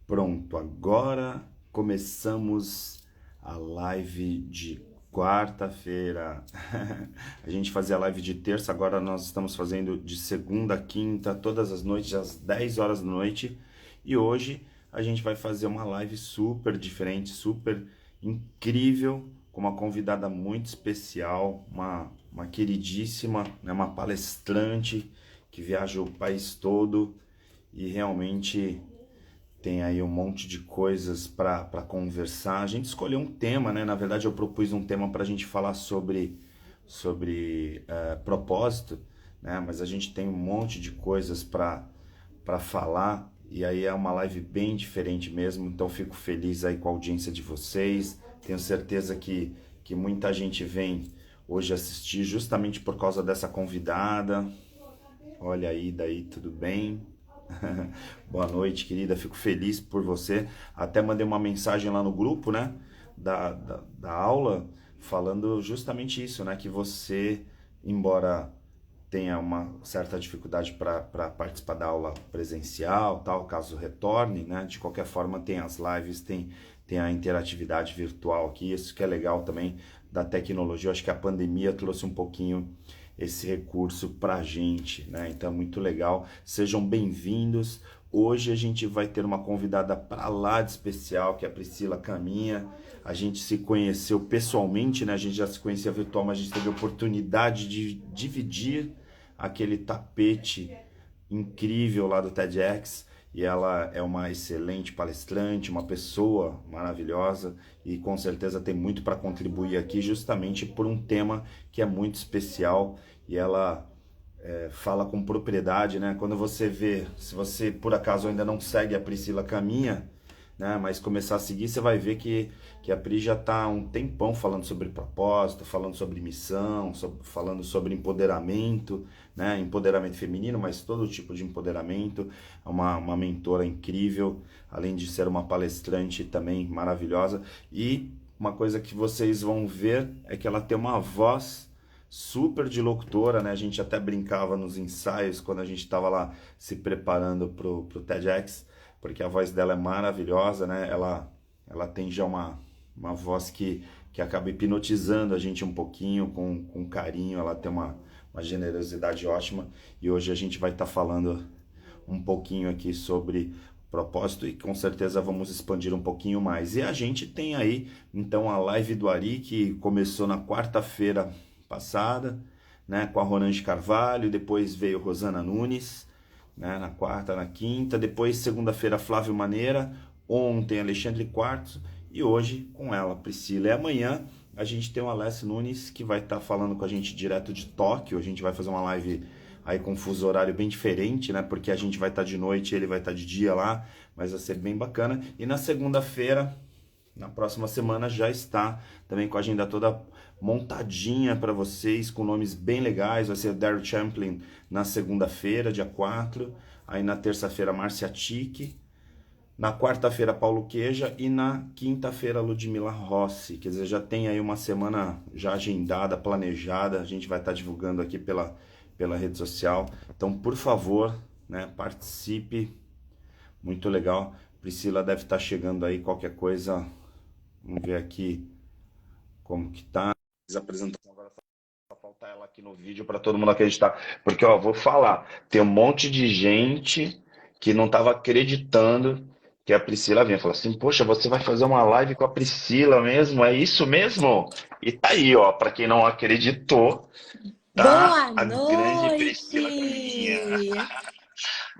Pronto, agora começamos a live de quarta-feira. A gente fazia a live de terça, agora nós estamos fazendo de segunda a quinta, todas as noites, às 10 horas da noite. E hoje a gente vai fazer uma live super diferente, super incrível, com uma convidada muito especial, uma queridíssima, né, uma palestrante que viaja o país todo e realmente tem aí um monte de coisas para conversar. A gente escolheu um tema, né? Na verdade, eu propus um tema para a gente falar sobre propósito, né? Mas a gente tem um monte de coisas para falar e aí é uma live bem diferente mesmo. Então, fico feliz aí com a audiência de vocês. Tenho certeza que muita gente vem hoje assistir justamente por causa dessa convidada. Olha aí, daí tudo bem? Boa noite, querida. Fico feliz por você. Até mandei uma mensagem lá no grupo, né? Da aula, falando justamente isso, né? Que você, embora tenha uma certa dificuldade para participar da aula presencial, tal, caso retorne, né? De qualquer forma, tem as lives, tem a interatividade virtual aqui. Isso que é legal também da tecnologia. Eu acho que a pandemia trouxe um pouquinho esse recurso para a gente, né? Então é muito legal. Sejam bem-vindos. Hoje a gente vai ter uma convidada para lá de especial, que é a Priscila Caminha. A gente se conheceu pessoalmente, né? A gente já se conhecia virtual, mas a gente teve a oportunidade de dividir aquele tapete incrível lá do TEDx. E ela é uma excelente palestrante, uma pessoa maravilhosa e com certeza tem muito para contribuir aqui, justamente por um tema que é muito especial e ela fala com propriedade, né? Quando você vê, se você por acaso ainda não segue a Priscila Caminha, né? Mas começar a seguir, você vai ver que a Pri já está há um tempão falando sobre propósito, falando sobre missão, falando sobre empoderamento, né? Empoderamento feminino, mas todo tipo de empoderamento. É uma mentora incrível, além de ser uma palestrante também maravilhosa. E uma coisa que vocês vão ver é que ela tem uma voz super de locutora, né? A gente até brincava nos ensaios quando a gente estava lá se preparando pro TEDx, porque a voz dela é maravilhosa, né? Ela tem já uma voz que acaba hipnotizando a gente um pouquinho, com carinho, ela tem uma generosidade ótima. E hoje a gente vai estar falando um pouquinho aqui sobre propósito e com certeza vamos expandir um pouquinho mais. E a gente tem aí então a live do Ari que começou na quarta-feira passada, né, com a Ronan Carvalho, depois veio Rosana Nunes, né, na quarta, na quinta, depois segunda-feira Flávio Maneira, ontem Alexandre Quartos e hoje com ela, Priscila. E amanhã a gente tem o Alessio Nunes que vai estar falando com a gente direto de Tóquio. A gente vai fazer uma live aí com um fuso horário bem diferente, né? Porque a gente vai estar de noite e ele vai estar de dia lá, mas vai ser bem bacana. E na segunda-feira, na próxima semana, já está também com a agenda toda montadinha para vocês, com nomes bem legais. Vai ser Daryl Champlin na segunda-feira, dia 4. Aí na terça-feira, Márcia Tique. Na quarta-feira, Paulo Queja. E na quinta-feira, Ludmila Rossi. Quer dizer, já tem aí uma semana já agendada, planejada. A gente vai estar divulgando aqui pela rede social. Então, por favor, né, participe. Muito legal. Priscila deve estar chegando aí, qualquer coisa. Vamos ver aqui como que tá. A apresentação agora só falta ela aqui no vídeo para todo mundo acreditar. Porque, ó, vou falar, tem um monte de gente que não estava acreditando que a Priscila vinha. Falou assim, poxa, você vai fazer uma live com a Priscila mesmo? É isso mesmo? E tá aí, ó, para quem não acreditou, tá Boa a grande Priscila Caminha. noite!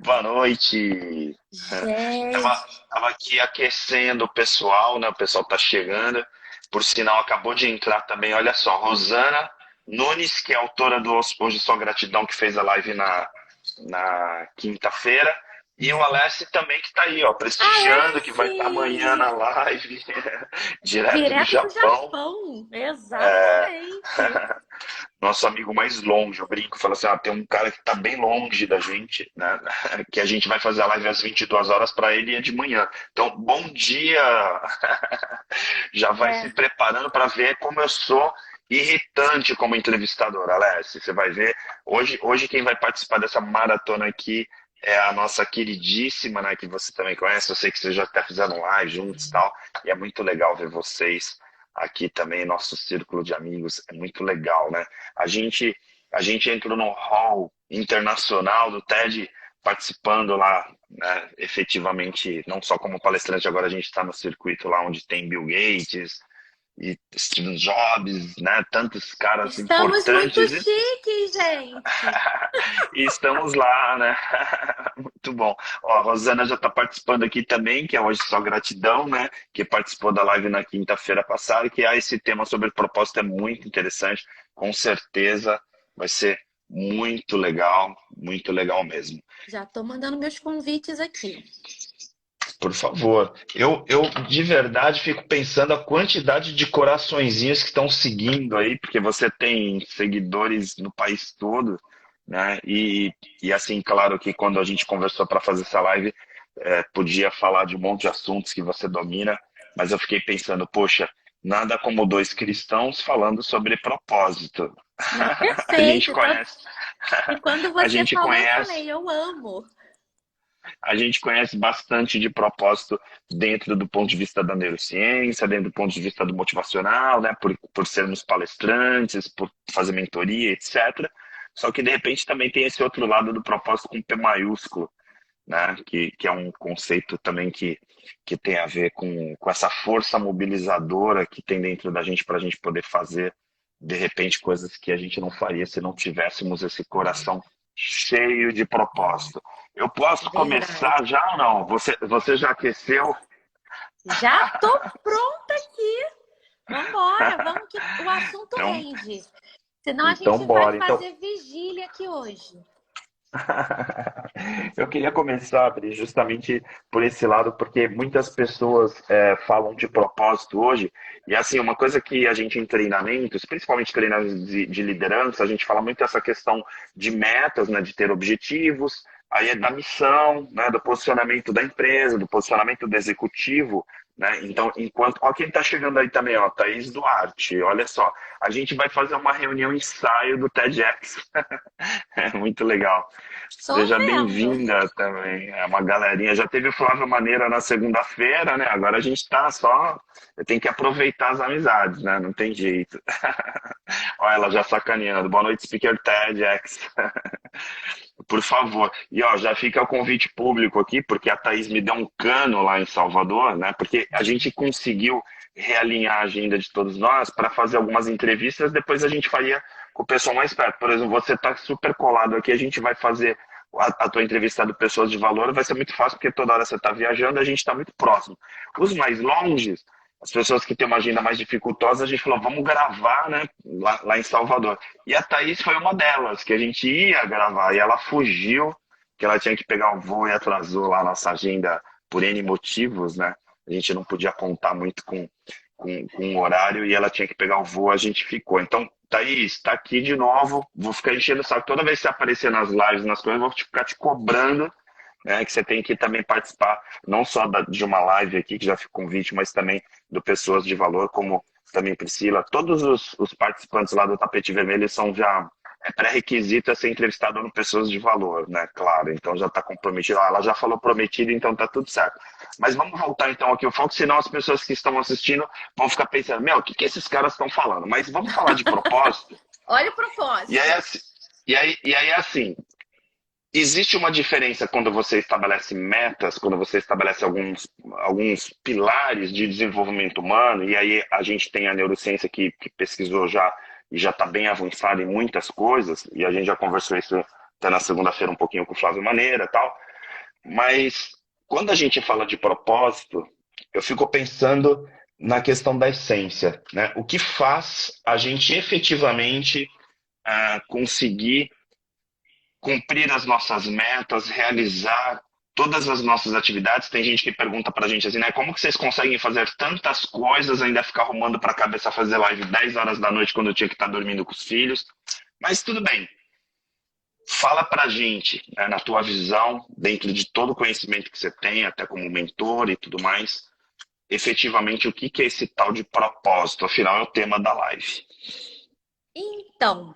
Boa noite. Tava, Gente, tava aqui aquecendo o pessoal, né? O pessoal tá chegando. Por sinal, acabou de entrar também, olha só, Rosana Nunes, que é autora do Hoje Só Gratidão, que fez a live na quinta-feira. E o Alessi também que tá aí, ó, prestigiando, que vai estar amanhã Alessi! na live, direto do Direto do Japão. Japão, É, exatamente. nosso amigo mais longe, eu brinco, falo assim, ah, tem um cara que tá bem longe da gente, né? Que a gente vai fazer a live às 22 horas para ele e é de manhã. Então, bom dia! Já vai se É, preparando para ver como eu sou irritante como entrevistador, Alessi. Você vai ver, hoje quem vai participar dessa maratona aqui é a nossa queridíssima, né, que você também conhece. Eu sei que vocês já até fizeram live juntos e tal, e é muito legal ver vocês aqui também, nosso círculo de amigos, é muito legal, né? A gente, a gente entrou no hall internacional do TED participando lá, né, efetivamente, não só como palestrante, agora a gente está no circuito lá onde tem Bill Gates e Steve Jobs, né, tantos caras Estamos muito importantes. chiques, gente. E estamos lá, né? Muito bom. Ó, a Rosana já está participando aqui também, que é hoje só gratidão, né? Que participou da live na quinta-feira passada, que esse tema sobre propósito é muito interessante. Com certeza vai ser muito legal mesmo. Já tô mandando meus convites aqui. Por favor. Eu de verdade fico pensando a quantidade de coraçõezinhos que estão seguindo aí, porque você tem seguidores no país todo, né? E assim, claro que quando a gente conversou para fazer essa live, podia falar de um monte de assuntos que você domina, mas eu fiquei pensando, poxa, nada como dois cristãos falando sobre propósito. Não, A gente perfeito. conhece, E quando a você gente falou, eu conhece falei, eu amo. A gente conhece bastante de propósito dentro do ponto de vista da neurociência, dentro do ponto de vista do motivacional, né? Por sermos palestrantes, por fazer mentoria, etc. Só que de repente também tem esse outro lado do propósito com P maiúsculo, né? Que é um conceito também que tem a ver com essa força mobilizadora que tem dentro da gente para a gente poder fazer, de repente, coisas que a gente não faria se não tivéssemos esse coração cheio de propósito. Eu posso Verdade. começar já ou não? Você já aqueceu? Já tô pronta aqui. Vambora, vamos que o assunto Então, rende. Senão a então gente vai bora. Então, fazer vigília aqui hoje. eu queria começar, Adri, justamente por esse lado, porque muitas pessoas falam de propósito hoje, e assim, uma coisa que a gente em treinamentos, principalmente treinamentos de liderança, a gente fala muito essa questão de metas, né, de ter objetivos, aí é da missão, né, do posicionamento da empresa, do posicionamento do executivo, né? Então, enquanto. Ó, quem está chegando aí também, ó, Thaís Duarte, olha só, a gente vai fazer uma reunião ensaio do TEDx. É muito legal. Tô Seja vendo. bem-vinda também. É uma galerinha. Já teve o Flávio Maneira na segunda-feira, né? Agora a gente tá só. Tem que aproveitar as amizades, né? Não tem jeito. Olha ela já sacaneando. Boa noite, Speaker TEDx. Por favor. E ó, já fica o convite público aqui, porque a Thaís me deu um cano lá em Salvador, né? Porque a gente conseguiu realinhar a agenda de todos nós para fazer algumas entrevistas, depois a gente faria com o pessoal mais perto. Por exemplo, você está super colado aqui, a gente vai fazer a tua entrevista do Pessoas de Valor, vai ser muito fácil, porque toda hora você está viajando, a gente está muito próximo. Os mais longes, as pessoas que têm uma agenda mais dificultosa, a gente falou, vamos gravar, né, lá em Salvador. E a Thaís foi uma delas, que a gente ia gravar, e ela fugiu, que ela tinha que pegar um voo e atrasou lá a nossa agenda por N motivos, né? A gente não podia contar muito com o horário e ela tinha que pegar o voo, a gente ficou. Então, Thaís, está aqui de novo, vou ficar enchendo o saco. Toda vez que você aparecer nas lives, nas coisas, eu vou ficar te cobrando, né, que você tem que também participar, não só de uma live aqui, que já fica convite, mas também do Pessoas de Valor, como também Priscila. Todos os participantes lá do Tapete Vermelho são já pré-requisito ser entrevistado no Pessoas de Valor, né? Claro, então já está comprometido. Ah, ela já falou prometido, então tá tudo certo. Mas vamos voltar então aqui o foco, senão as pessoas que estão assistindo vão ficar pensando, meu, o que esses caras estão falando? Mas vamos falar de propósito. Olha o E aí, propósito. assim, e aí, assim, existe uma diferença quando você estabelece metas, quando você estabelece alguns pilares de desenvolvimento humano, e aí a gente tem a neurociência que pesquisou já e já está bem avançada em muitas coisas, e a gente já conversou isso até na segunda-feira um pouquinho com o Flávio Maneira e tal, mas quando a gente fala de propósito, eu fico pensando na questão da essência, né? O que faz a gente efetivamente conseguir cumprir as nossas metas, realizar todas as nossas atividades. Tem gente que pergunta pra gente assim, né? Como que vocês conseguem fazer tantas coisas, ainda ficar arrumando pra cabeça fazer live 10 horas da noite quando eu tinha que estar dormindo com os filhos? Mas tudo bem. Fala pra gente, né, na tua visão, dentro de todo o conhecimento que você tem, até como mentor e tudo mais, efetivamente o que é esse tal de propósito? Afinal, é o tema da live. Então,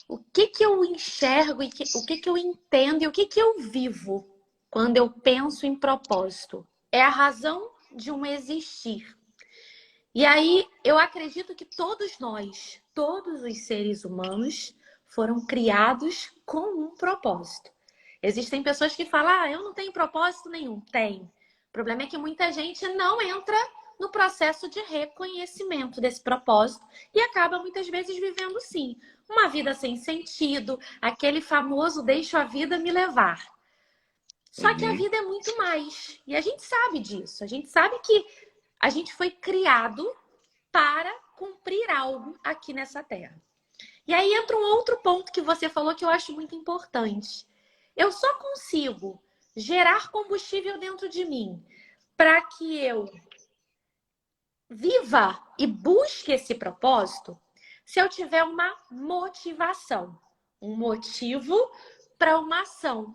o que que eu enxergo e o que que eu entendo e o que que eu vivo quando eu penso em propósito? É a razão de um existir. E aí eu acredito que todos nós, todos os seres humanos, foram criados com um propósito. Existem pessoas que falam, ah, eu não tenho propósito nenhum. Tem. O problema é que muita gente não entra no processo de reconhecimento desse propósito e acaba muitas vezes vivendo, sim, uma vida sem sentido, aquele famoso deixo a vida me levar. Só que a Uhum. vida é muito mais. E a gente sabe disso. A gente sabe que a gente foi criado para cumprir algo aqui nessa terra. E aí entra um outro ponto que você falou que eu acho muito importante. Eu só consigo gerar combustível dentro de mim para que eu viva e busque esse propósito se eu tiver uma motivação, um motivo para uma ação.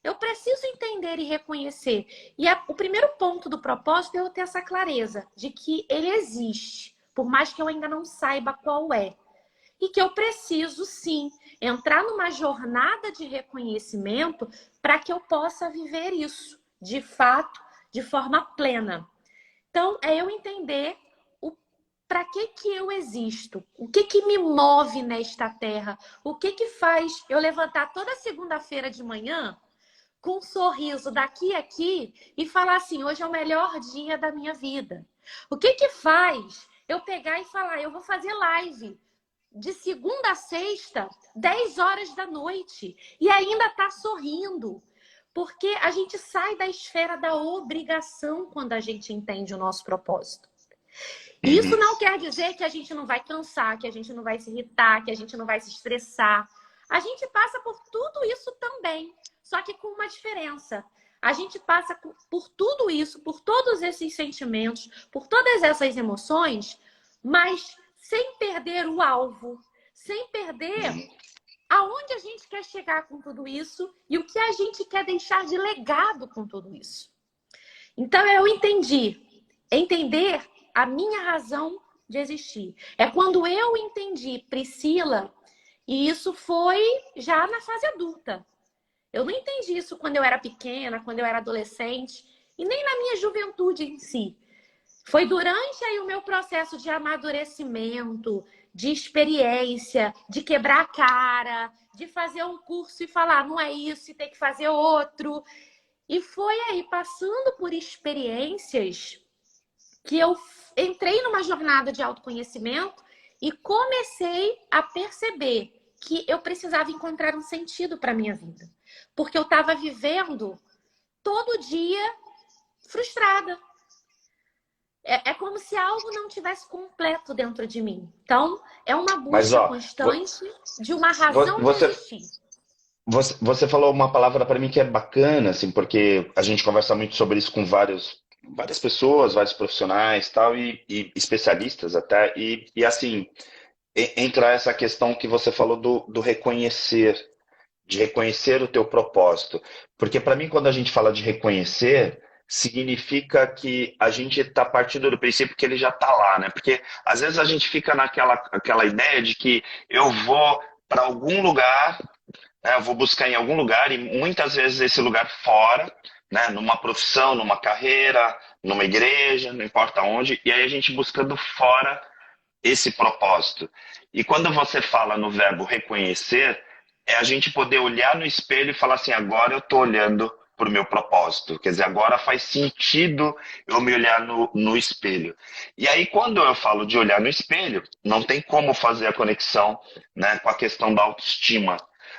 Eu preciso entender e reconhecer. E o primeiro ponto do propósito é eu ter essa clareza de que ele existe, por mais que eu ainda não saiba qual é. E que eu preciso, sim, entrar numa jornada de reconhecimento para que eu possa viver isso, de fato, de forma plena. Então, é eu entender o para que eu existo, o que que me move nesta terra, o que que faz eu levantar toda segunda-feira de manhã com um sorriso daqui a aqui e falar assim, hoje é o melhor dia da minha vida. O que que faz eu pegar e falar, eu vou fazer live de segunda a sexta, 10 horas da noite, e ainda tá sorrindo. Porque a gente sai da esfera da obrigação quando a gente entende o nosso propósito. E isso Uhum. não quer dizer que a gente não vai cansar, que a gente não vai se irritar, que a gente não vai se estressar. A gente passa por tudo isso também, só que com uma diferença. A gente passa por tudo isso, por todos esses sentimentos, por todas essas emoções, mas sem perder o alvo, sem perder Uhum. aonde a gente quer chegar com tudo isso e o que a gente quer deixar de legado com tudo isso. Então eu entendi. Entender a minha razão de existir. É quando eu entendi, Priscila, e isso foi já na fase adulta. Eu não entendi isso quando eu era pequena, quando eu era adolescente, e nem na minha juventude em si. Foi durante aí o meu processo de amadurecimento, de experiência, de quebrar a cara, de fazer um curso e falar, não é isso, e ter que fazer outro. E foi aí, passando por experiências, que eu entrei numa jornada de autoconhecimento e comecei a perceber que eu precisava encontrar um sentido para minha vida. Porque eu estava vivendo todo dia frustrada. É como se algo não tivesse completo dentro de mim. Então, é uma Mas, busca ó, constante de uma razão de você, existir. você falou uma palavra para mim que é bacana, assim, porque a gente conversa muito sobre isso com várias pessoas, vários profissionais, tal, e especialistas até, e assim, entra essa questão que você falou do reconhecer, de reconhecer o teu propósito. Porque para mim, quando a gente fala de reconhecer, significa que a gente está partindo do princípio que ele já está lá, né? Porque às vezes a gente fica aquela ideia de que eu vou para algum lugar, né? Eu vou buscar em algum lugar, e muitas vezes esse lugar fora, né? Numa profissão, numa carreira, numa igreja, não importa onde, e aí a gente buscando fora esse propósito. E quando você fala no verbo reconhecer, é a gente poder olhar no espelho e falar assim: agora eu estou olhando para o meu propósito. Quer dizer, agora faz sentido eu me olhar no espelho. E aí, quando eu falo de olhar no espelho, não tem como fazer a conexão, né, com a questão da autoestima.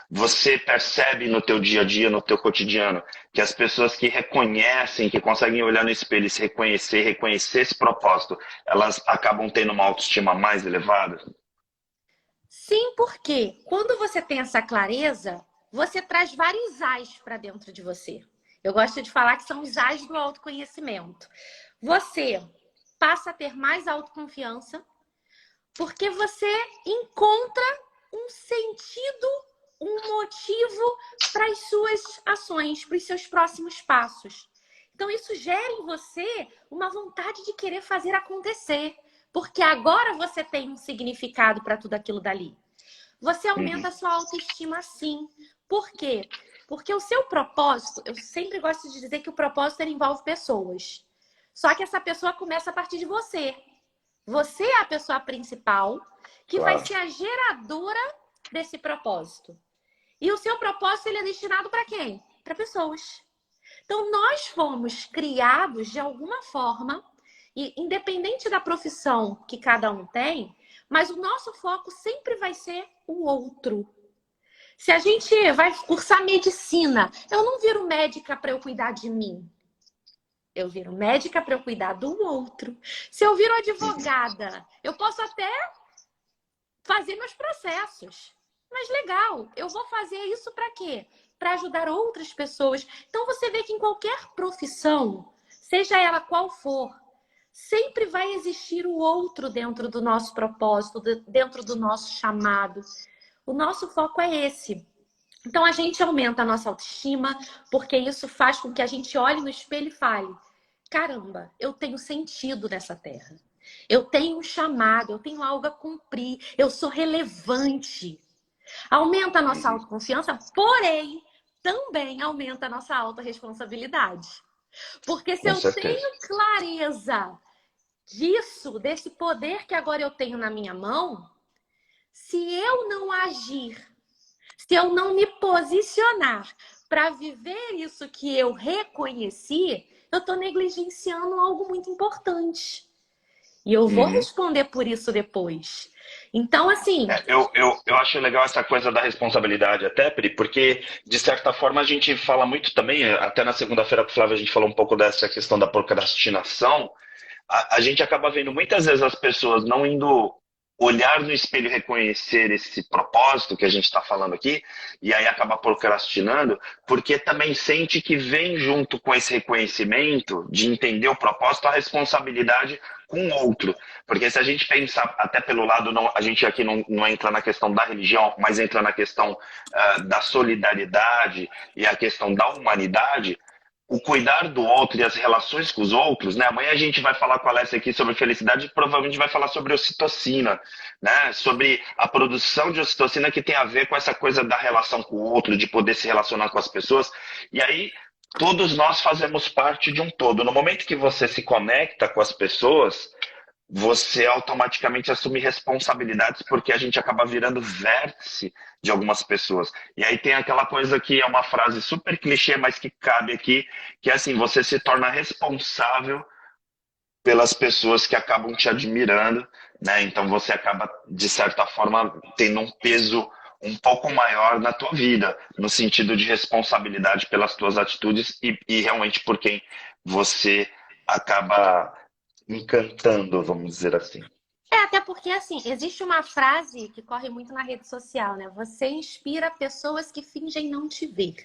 Você percebe no teu dia a dia, no teu cotidiano, que as pessoas que reconhecem, que conseguem olhar no espelho e se reconhecer, reconhecer esse propósito, elas acabam tendo uma autoestima mais elevada? Sim, porque quando você tem essa clareza, você traz vários ais para dentro de você. Eu gosto de falar que são os ais do autoconhecimento. Você passa a ter mais autoconfiança porque você encontra um sentido, um motivo para as suas ações, para os seus próximos passos. Então, isso gera em você uma vontade de querer fazer acontecer, porque agora você tem um significado para tudo aquilo dali. você aumenta a sua autoestima sim. Por quê? Porque o seu propósito, eu sempre gosto de dizer que o propósito ele envolve pessoas. Só que essa pessoa começa a partir de você. Você é a pessoa principal que vai Claro. ser a geradora desse propósito. E o seu propósito ele é destinado para quem? Para pessoas. Então, nós fomos criados de alguma forma, e independente da profissão que cada um tem, mas o nosso foco sempre vai ser o outro. Se a gente vai cursar medicina, eu não viro médica para eu cuidar de mim. Eu viro médica para eu cuidar do outro. Se eu viro advogada, eu posso até fazer meus processos. Mas legal, eu vou fazer isso para quê? Para ajudar outras pessoas. Então você vê que em qualquer profissão, seja ela qual for, sempre vai existir o outro dentro do nosso propósito, dentro do nosso chamado. O nosso foco é esse. Então a gente aumenta a nossa autoestima, porque isso faz com que a gente olhe no espelho e fale: caramba, eu tenho sentido nessa terra. Eu tenho um chamado, eu tenho algo a cumprir, eu sou relevante. Aumenta a nossa autoconfiança, porém, também aumenta a nossa autorresponsabilidade. Porque se Com eu certeza. tenho clareza disso, desse poder que agora eu tenho na minha mão, se eu não agir, se eu não me posicionar para viver isso que eu reconheci, eu estou negligenciando algo muito importante. E eu vou Uhum. responder por isso depois. Então, assim, Eu acho legal essa coisa da responsabilidade até, Pri, porque de certa forma a gente fala muito também, até na segunda-feira com o Flávio a gente falou um pouco dessa questão da procrastinação. A gente acaba vendo muitas vezes as pessoas não indo olhar no espelho e reconhecer esse propósito que a gente está falando aqui, e aí acaba procrastinando, porque também sente que vem junto com esse reconhecimento de entender o propósito a responsabilidade com o outro. Porque se a gente pensar até pelo lado, não, a gente aqui não entra na questão da religião, mas entra na questão da solidariedade e a questão da humanidade, o cuidar do outro e as relações com os outros, né? Amanhã a gente vai falar com a Alessia aqui sobre felicidade e provavelmente vai falar sobre ocitocina, né? Sobre a produção de ocitocina que tem a ver com essa coisa da relação com o outro, de poder se relacionar com as pessoas. E aí, todos nós fazemos parte de um todo. No momento que você se conecta com as pessoas, você automaticamente assume responsabilidades porque a gente acaba virando vértice de algumas pessoas. E aí tem aquela coisa que é uma frase super clichê, mas que cabe aqui, que é assim, você se torna responsável pelas pessoas que acabam te admirando, né? Então você acaba, de certa forma, tendo um peso um pouco maior na tua vida, no sentido de responsabilidade pelas tuas atitudes e realmente por quem você acaba encantando, vamos dizer assim. até porque, assim, existe uma frase que corre muito na rede social, né? Você inspira pessoas que fingem não te ver.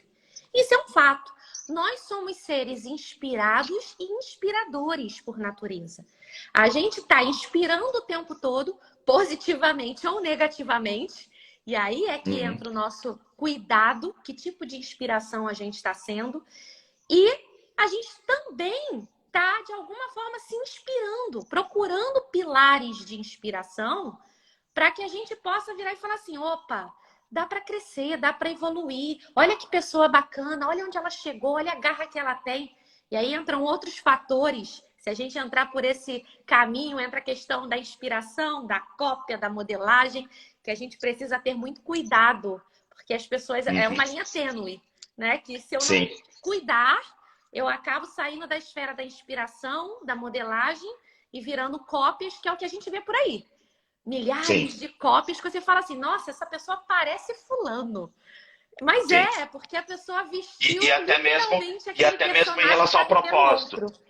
Isso é um fato. Nós somos seres inspirados e inspiradores por natureza. A gente está inspirando o tempo todo, positivamente ou negativamente. E aí é que Uhum. entra o nosso cuidado, que tipo de inspiração a gente está sendo. E a gente também está, de alguma forma, se inspirando, procurando pilares de inspiração para que a gente possa virar e falar assim: opa, dá para crescer, dá para evoluir. Olha que pessoa bacana, olha onde ela chegou, olha a garra que ela tem. E aí entram outros fatores. Se a gente entrar por esse caminho, entra a questão da inspiração, da cópia, da modelagem, que a gente precisa ter muito cuidado, porque as pessoas é Uhum. uma linha tênue, né? Que se eu não Sim, cuidar, eu acabo saindo da esfera da inspiração, da modelagem e virando cópias, que é o que a gente vê por aí. sim, Milhares de cópias que você fala assim: nossa, essa pessoa parece fulano. Mas sim. é porque a pessoa E, vestiu e até mesmo literalmente e aquele até mesmo em personagem relação ao para vender no propósito. outro.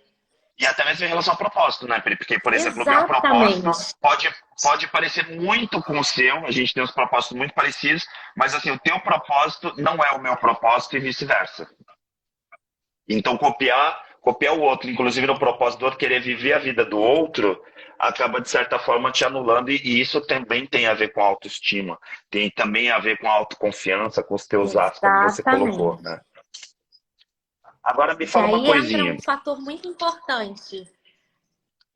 E até mesmo em relação ao propósito, né, Pri? Porque, por exemplo, o meu propósito Exatamente. pode parecer muito com o seu, a gente tem uns propósitos muito parecidos, mas assim, o teu propósito não é o meu propósito e vice-versa. Então, copiar o outro, inclusive no propósito do outro, querer viver a vida do outro, acaba, de certa forma, te anulando, e isso também tem a ver com autoestima, tem também a ver com a autoconfiança, com os teus atos, como você colocou, Exatamente. né? Agora me Que fala uma aí entra coisinha. um fator muito importante.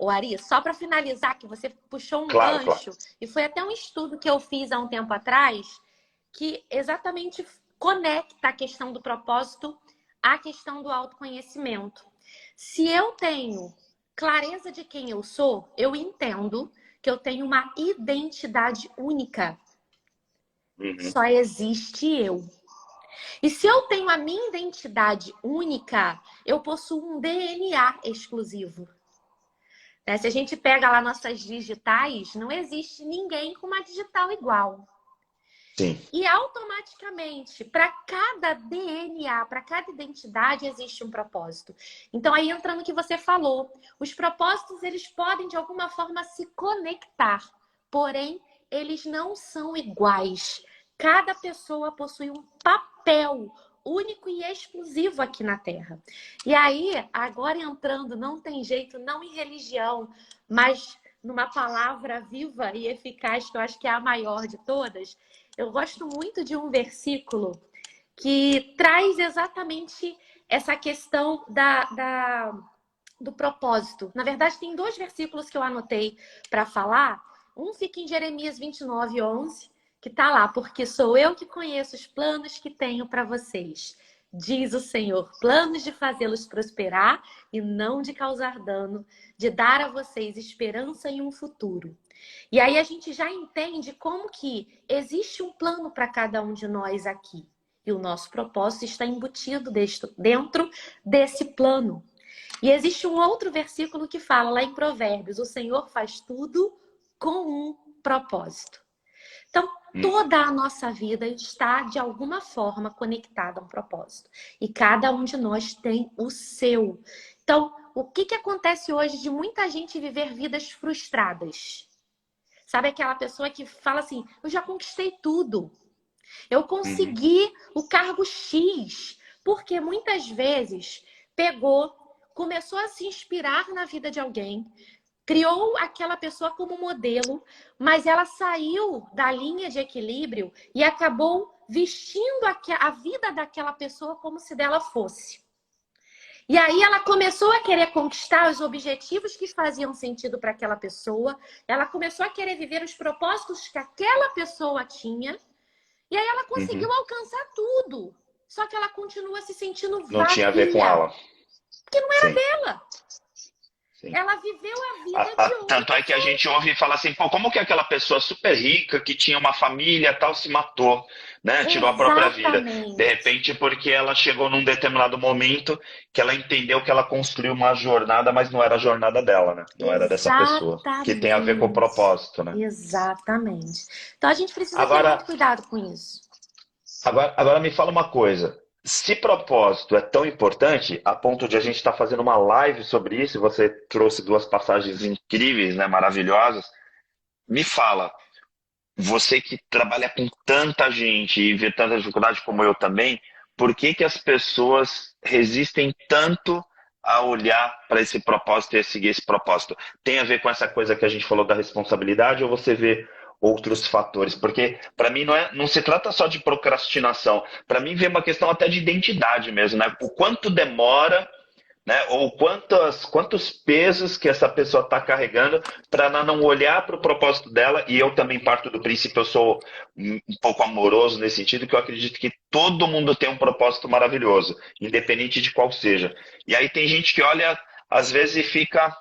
Ô, Ari, só para finalizar, que você puxou um Claro, gancho, claro. e foi até um estudo que eu fiz há um tempo atrás, que exatamente conecta a questão do propósito à questão do autoconhecimento. Se eu tenho clareza de quem eu sou, eu entendo que eu tenho uma identidade única. Uhum. Só existe eu. E se eu tenho a minha identidade única, eu possuo um DNA exclusivo. Né? Se a gente pega lá nossas digitais, não existe ninguém com uma digital igual. Sim. E automaticamente, para cada DNA, para cada identidade, existe um propósito. Então, aí entrando no que você falou, os propósitos, eles podem, de alguma forma, se conectar. Porém, eles não são iguais. Cada pessoa possui um papel único e exclusivo aqui na Terra. E aí, agora entrando, não tem jeito, não em religião, mas numa palavra viva e eficaz, que eu acho que é a maior de todas. Eu gosto muito de um versículo que traz exatamente essa questão do propósito. Na verdade, tem 2 versículos que eu anotei para falar. Um fica em Jeremias 29:11, que está lá: porque sou eu que conheço os planos que tenho para vocês, diz o Senhor, planos de fazê-los prosperar e não de causar dano, de dar a vocês esperança em um futuro. E aí a gente já entende como que existe um plano para cada um de nós aqui. E o nosso propósito está embutido dentro desse plano. E existe um outro versículo que fala lá em Provérbios: o Senhor faz tudo com um propósito. Então, toda a nossa vida está, de alguma forma, conectada a um propósito. E cada um de nós tem o seu. Então, o que acontece hoje de muita gente viver vidas frustradas? Sabe aquela pessoa que fala assim: eu já conquistei tudo. Eu Uhum. consegui o cargo X. Porque muitas vezes começou a se inspirar na vida de alguém, criou aquela pessoa como modelo, mas ela saiu da linha de equilíbrio e acabou vestindo a vida daquela pessoa como se dela fosse. E aí ela começou a querer conquistar os objetivos que faziam sentido para aquela pessoa. Ela começou a querer viver os propósitos que aquela pessoa tinha. E aí ela Uhum. conseguiu alcançar tudo. Só que ela continua se sentindo Não tinha a ver com vazia. ela. Porque não era Sim, dela. sim. Ela viveu a vida de outra Tanto é que a pessoa. gente ouve falar assim, pô, como que aquela pessoa super rica, que tinha uma família tal, se matou, né? Tirou a própria vida. De Exatamente. repente, porque ela chegou num determinado momento que ela entendeu que ela construiu uma jornada, mas não era a jornada dela, né? Não era dessa pessoa. Que tem a ver com o Exatamente. propósito, né? Exatamente. Então a gente precisa ter muito Agora, cuidado com isso. agora me fala uma coisa. Se propósito é tão importante, a ponto de a gente estar fazendo uma live sobre isso, e você trouxe 2 passagens incríveis, né, maravilhosas, me fala, você que trabalha com tanta gente e vê tanta dificuldade como eu também, por que que as pessoas resistem tanto a olhar para esse propósito e a seguir esse propósito? Tem a ver com essa coisa que a gente falou da responsabilidade ou você vê outros fatores? Porque para mim não se trata só de procrastinação, para mim vem uma questão até de identidade mesmo, né? O quanto demora, né? Ou quantos pesos que essa pessoa está carregando para ela não olhar para o propósito dela. E eu também parto do princípio, eu sou um pouco amoroso nesse sentido, que eu acredito que todo mundo tem um propósito maravilhoso, independente de qual seja. E aí tem gente que olha, às vezes, e fica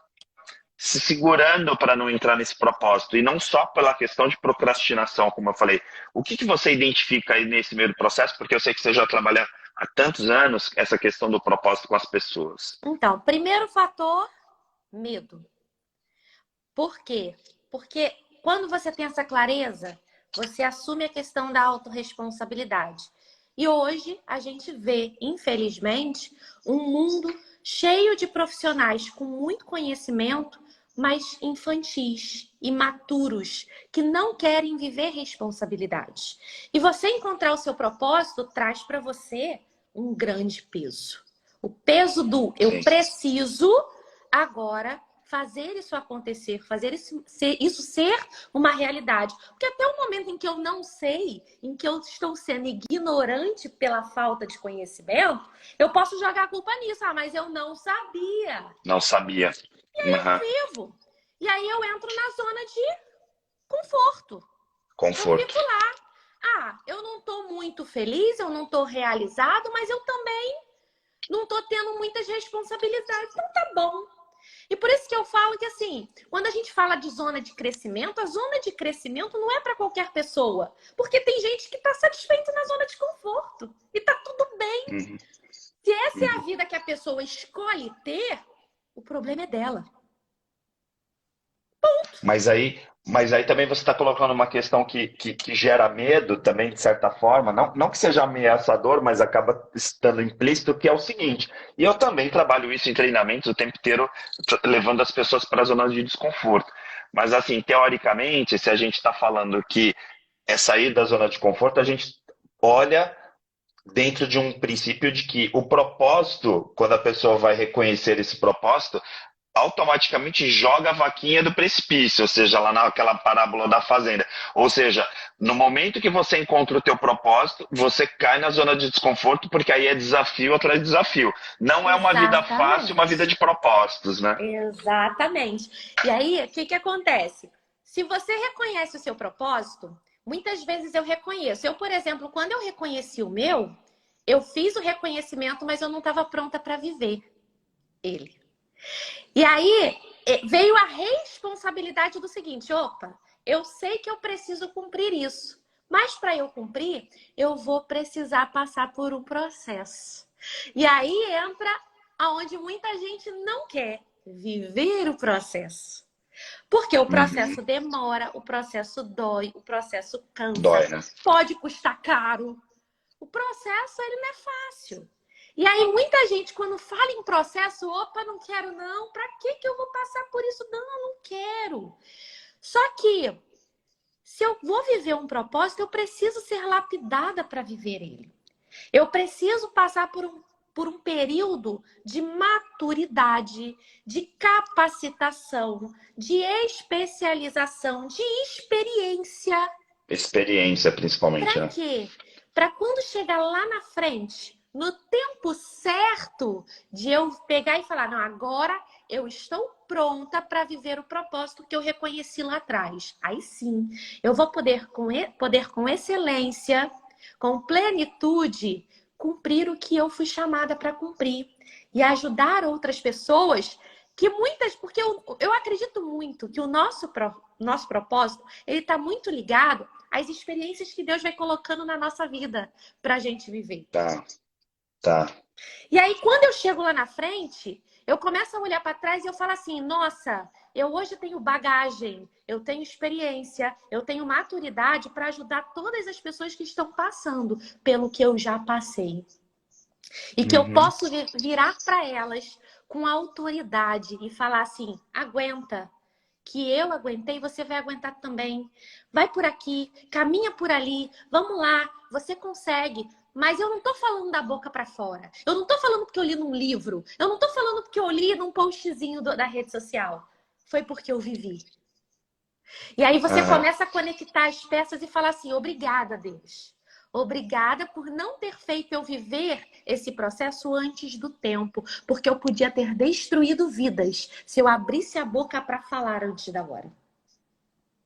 se segurando para não entrar nesse propósito. E não só pela questão de procrastinação, como eu falei. O que você identifica aí nesse meio do processo? Porque eu sei que você já trabalha há tantos anos essa questão do propósito com as pessoas. Então, primeiro fator, medo. Por quê? Porque quando você tem essa clareza, você assume a questão da autorresponsabilidade. E hoje a gente vê, infelizmente, um mundo cheio de profissionais com muito conhecimento, mas infantis, imaturos, que não querem viver responsabilidades. E você encontrar o seu propósito traz para você um grande peso. O peso do eu Sim. preciso agora fazer isso acontecer, fazer isso ser uma realidade. Porque até o momento em que eu não sei, em que eu estou sendo ignorante pela falta de conhecimento, eu posso jogar a culpa nisso. Ah, mas eu não sabia. Não sabia. Aham. Vivo. E aí eu entro na zona de conforto. Eu Conforto. fico lá. Ah, eu não tô muito feliz, eu não tô realizado, mas eu também não tô tendo muitas responsabilidades. Então tá bom. E por isso que eu falo que, assim, quando a gente fala de zona de crescimento, a zona de crescimento não é para qualquer pessoa. Porque tem gente que tá satisfeita na zona de conforto. E tá tudo bem. Uhum. Se essa é a Uhum. vida que a pessoa escolhe ter, o problema é dela. Mas aí também você está colocando uma questão que gera medo também, de certa forma, não que seja ameaçador, mas acaba estando implícito, que é o seguinte, e eu também trabalho isso em treinamentos o tempo inteiro, levando as pessoas para a zona de desconforto. Mas assim, teoricamente, se a gente está falando que é sair da zona de conforto, a gente olha dentro de um princípio de que o propósito, quando a pessoa vai reconhecer esse propósito, automaticamente joga a vaquinha do precipício, ou seja, lá naquela parábola da fazenda. Ou seja, no momento que você encontra o teu propósito, você cai na zona de desconforto, porque aí é desafio atrás de desafio. Não é uma vida fácil, uma vida Exatamente. de propósitos, né? Exatamente. E aí, o que que acontece? Se você reconhece o seu propósito, muitas vezes eu reconheço. Eu, por exemplo, quando eu reconheci o meu, eu fiz o reconhecimento, mas eu não estava pronta para viver ele. E aí veio a responsabilidade do seguinte: opa, eu sei que eu preciso cumprir isso, mas para eu cumprir, eu vou precisar passar por um processo. E aí entra aonde muita gente não quer viver o processo. Porque o Uhum. processo demora, o processo dói, o processo cansa, Dói, né? pode custar caro. O processo, ele não é fácil. E aí, muita gente, quando fala em processo, opa, não quero não, pra que eu vou passar por isso? Não, eu não quero. Só que, se eu vou viver um propósito, eu preciso ser lapidada para viver ele. Eu preciso passar por um período de maturidade, de capacitação, de especialização, de experiência. Experiência, principalmente, Para né? quê? Para quando chegar lá na frente, no tempo certo de eu pegar e falar, não, agora eu estou pronta para viver o propósito que eu reconheci lá atrás. Aí sim, eu vou poder com excelência, com plenitude, cumprir o que eu fui chamada para cumprir e ajudar outras pessoas que muitas, porque eu acredito muito que o nosso propósito, ele está muito ligado às experiências que Deus vai colocando na nossa vida para a gente viver. Tá, tá. E aí, quando eu chego lá na frente, eu começo a olhar para trás e eu falo assim, nossa, eu hoje tenho bagagem, eu tenho experiência, eu tenho maturidade para ajudar todas as pessoas que estão passando pelo que eu já passei. E que eu Uhum. posso virar para elas com autoridade e falar assim, aguenta, que eu aguentei, você vai aguentar também. Vai por aqui, caminha por ali, vamos lá, você consegue. Mas eu não tô falando da boca para fora. Eu não tô falando porque eu li num livro. Eu não tô falando porque eu li num postzinho da rede social. Foi porque eu vivi. E aí você Aham. começa a conectar as peças e falar assim, obrigada, Deus. Obrigada por não ter feito eu viver esse processo antes do tempo, porque eu podia ter destruído vidas se eu abrisse a boca para falar antes da hora.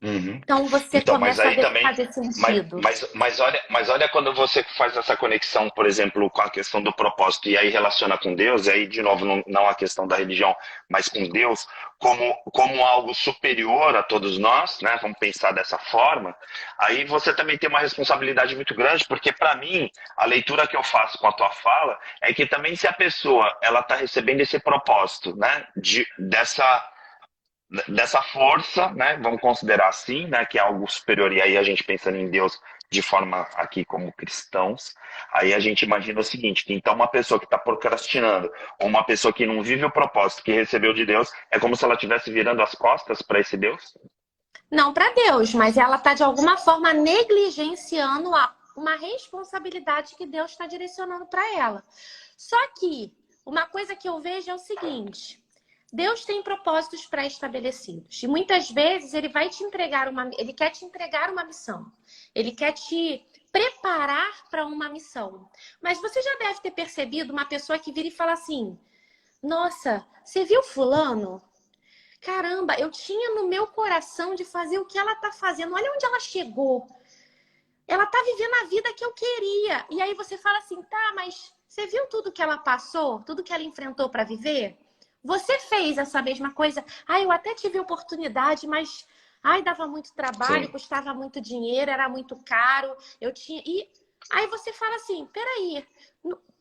Uhum. Então você Então, mas começa a aí ver que também. fazer Mas, sentido. mas, mas olha quando você faz essa conexão, por exemplo, com a questão do propósito e aí relaciona com Deus, e aí, de novo, não a questão da religião, mas com Deus, como algo superior a todos nós, né? Vamos pensar dessa forma. Aí você também tem uma responsabilidade muito grande, porque para mim, a leitura que eu faço com a tua fala é que também se a pessoa ela está recebendo esse propósito, né? Dessa força, né? Vamos considerar assim, né? Que é algo superior. E aí a gente pensando em Deus de forma aqui como cristãos, aí a gente imagina o seguinte: que então uma pessoa que está procrastinando, ou uma pessoa que não vive o propósito que recebeu de Deus, é como se ela estivesse virando as costas para esse Deus? Não para Deus, mas ela está de alguma forma negligenciando uma responsabilidade que Deus está direcionando para ela. Só que uma coisa que eu vejo é o seguinte: Deus tem propósitos pré-estabelecidos. E muitas vezes ele ele quer te entregar uma missão. Ele quer te preparar para uma missão. Mas você já deve ter percebido uma pessoa que vira e fala assim: nossa, você viu fulano? caramba, eu tinha no meu coração de fazer o que ela tá fazendo. Olha onde ela chegou. Ela tá vivendo a vida que eu queria. E aí você fala assim, tá, mas você viu tudo que ela passou? Tudo que ela enfrentou para viver? Você fez essa mesma coisa? Ah, eu até tive oportunidade, mas ai, dava muito trabalho, Sim. custava muito dinheiro, era muito caro. Eu tinha. E aí você fala assim, peraí,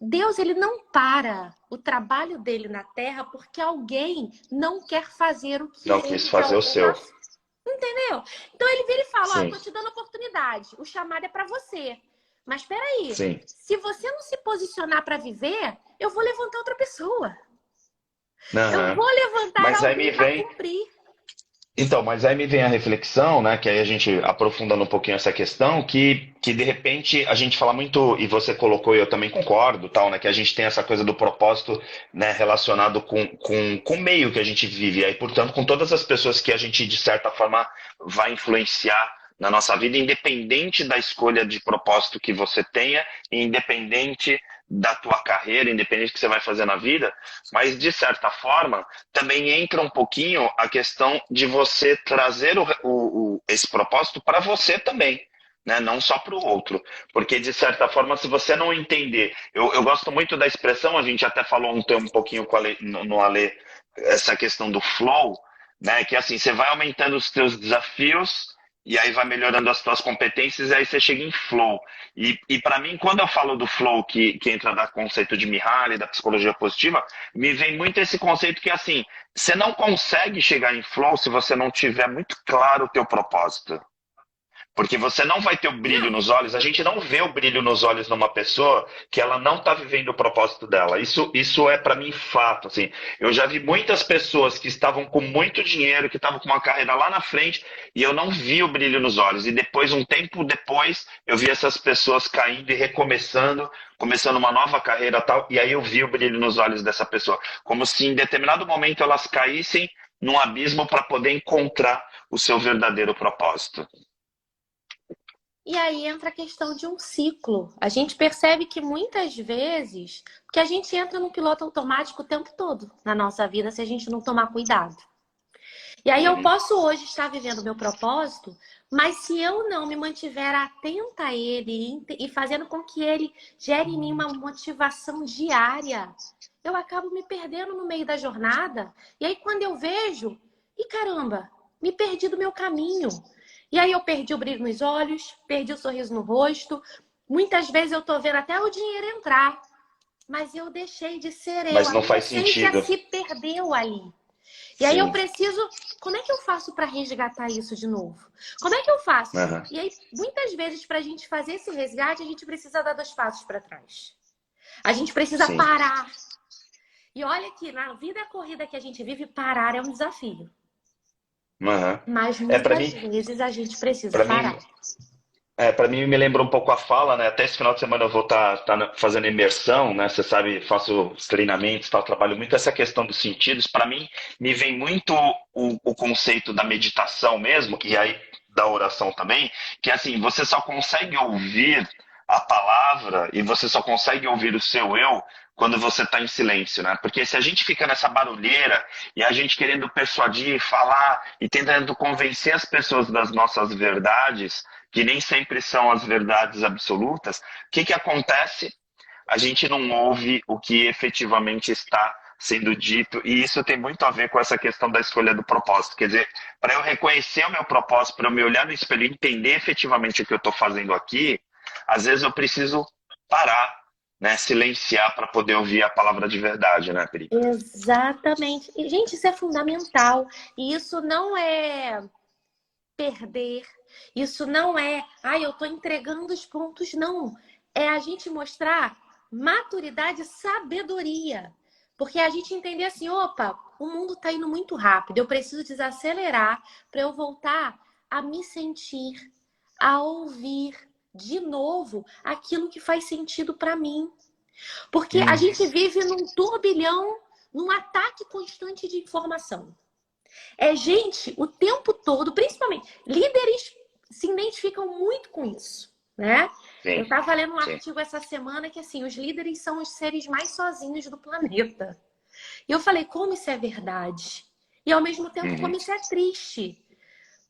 Deus, ele não para o trabalho dele na terra porque alguém não quer fazer o que Não quis ele de fazer o alguma. seu. Entendeu? Então ele vira e fala, ó, Sim, tô te dando oportunidade. O chamado é para você. Mas peraí, sim. se você não se posicionar para viver, eu vou levantar outra pessoa. Eu Aham. vou levantar Mas aí me alguém para vem. cumprir. Então, mas aí me vem a reflexão, né, que aí a gente aprofundando um pouquinho essa questão, que de repente a gente fala muito, e você colocou e eu também concordo, tal, né, que a gente tem essa coisa do propósito, né, relacionado com o meio que a gente vive, e aí, portanto, com todas as pessoas que a gente, de certa forma, vai influenciar na nossa vida, independente da escolha de propósito que você tenha, independente da tua carreira, independente do que você vai fazer na vida, mas, de certa forma, também entra um pouquinho a questão de você trazer esse propósito para você também, né? Não só para o outro. Porque, de certa forma, se você não entender. Eu gosto muito da expressão, a gente até falou um pouquinho com no Ale, essa questão do flow, né? Que assim, você vai aumentando os teus desafios. E aí vai melhorando as tuas competências e aí você chega em flow. E para mim, quando eu falo do flow, que entra no conceito de Mihaly, da psicologia positiva, me vem muito esse conceito que, assim, você não consegue chegar em flow se você não tiver muito claro o teu propósito. Porque você não vai ter o brilho Não, nos olhos. A gente não vê o brilho nos olhos numa pessoa que ela não está vivendo o propósito dela. Isso é para mim fato. Assim, eu já vi muitas pessoas que estavam com muito dinheiro, que estavam com uma carreira lá na frente, e eu não vi o brilho nos olhos. E depois, um tempo depois, eu vi essas pessoas caindo e recomeçando, começando uma nova carreira tal. E aí eu vi o brilho nos olhos dessa pessoa, como se em determinado momento elas caíssem num abismo para poder encontrar o seu verdadeiro propósito. e aí entra a questão de um ciclo. A gente percebe que muitas vezes, porque a gente entra no piloto automático o tempo todo na nossa vida se a gente não tomar cuidado. E aí eu Uhum. posso hoje estar vivendo o meu propósito, mas se eu não me mantiver atenta a ele e fazendo com que ele gere em mim uma motivação diária, eu acabo me perdendo no meio da jornada. E aí quando eu vejo, e caramba, me perdi do meu caminho. E aí eu perdi o brilho nos olhos, perdi o sorriso no rosto. Muitas vezes eu tô vendo até o dinheiro entrar, mas eu deixei de ser eu. Mas A não minha faz essência sentido. se perdeu ali. E aí eu Sim. preciso. Como é que eu faço para resgatar isso de novo? Como é que eu faço? Aham. E aí, muitas vezes, para a gente fazer esse resgate, a gente precisa dar 2 passos para trás. A gente precisa Sim. parar. E olha que na vida corrida que a gente vive, parar é um desafio. Aham. Mas É para muitas mim, vezes a gente precisa para mim, parar. para mim me lembra um pouco a fala, né? Até esse final de semana eu vou estar fazendo imersão, né? Você sabe, faço os treinamentos, tal, trabalho muito essa questão dos sentidos. Para mim, me vem muito o conceito da meditação mesmo, e aí da oração também, que assim, você só consegue ouvir a palavra e você só consegue ouvir o seu eu quando você está em silêncio, né? Porque se a gente fica nessa barulheira e a gente querendo persuadir, falar e tentando convencer as pessoas das nossas verdades, que nem sempre são as verdades absolutas, o que acontece? A gente não ouve o que efetivamente está sendo dito, e isso tem muito a ver com essa questão da escolha do propósito. Quer dizer, para eu reconhecer o meu propósito, para eu me olhar no espelho e entender efetivamente o que eu estou fazendo aqui, às vezes eu preciso parar, né, silenciar para poder ouvir a palavra de verdade, né, Pri? Exatamente. E, gente, isso é fundamental. E isso não é perder. Isso não é, eu tô entregando os pontos, não. É a gente mostrar maturidade e sabedoria. Porque a gente entender assim, opa, o mundo tá indo muito rápido, eu preciso desacelerar para eu voltar a me sentir, a ouvir de novo aquilo que faz sentido para mim. Porque a gente vive num turbilhão, num ataque constante de informação. É gente o tempo todo, principalmente líderes se identificam muito com isso, né? Eu Sim, estava lendo um sim. artigo essa semana que assim, os líderes são os seres mais sozinhos do planeta. E eu falei, como isso é verdade? E ao mesmo tempo, Uhum. como isso é triste.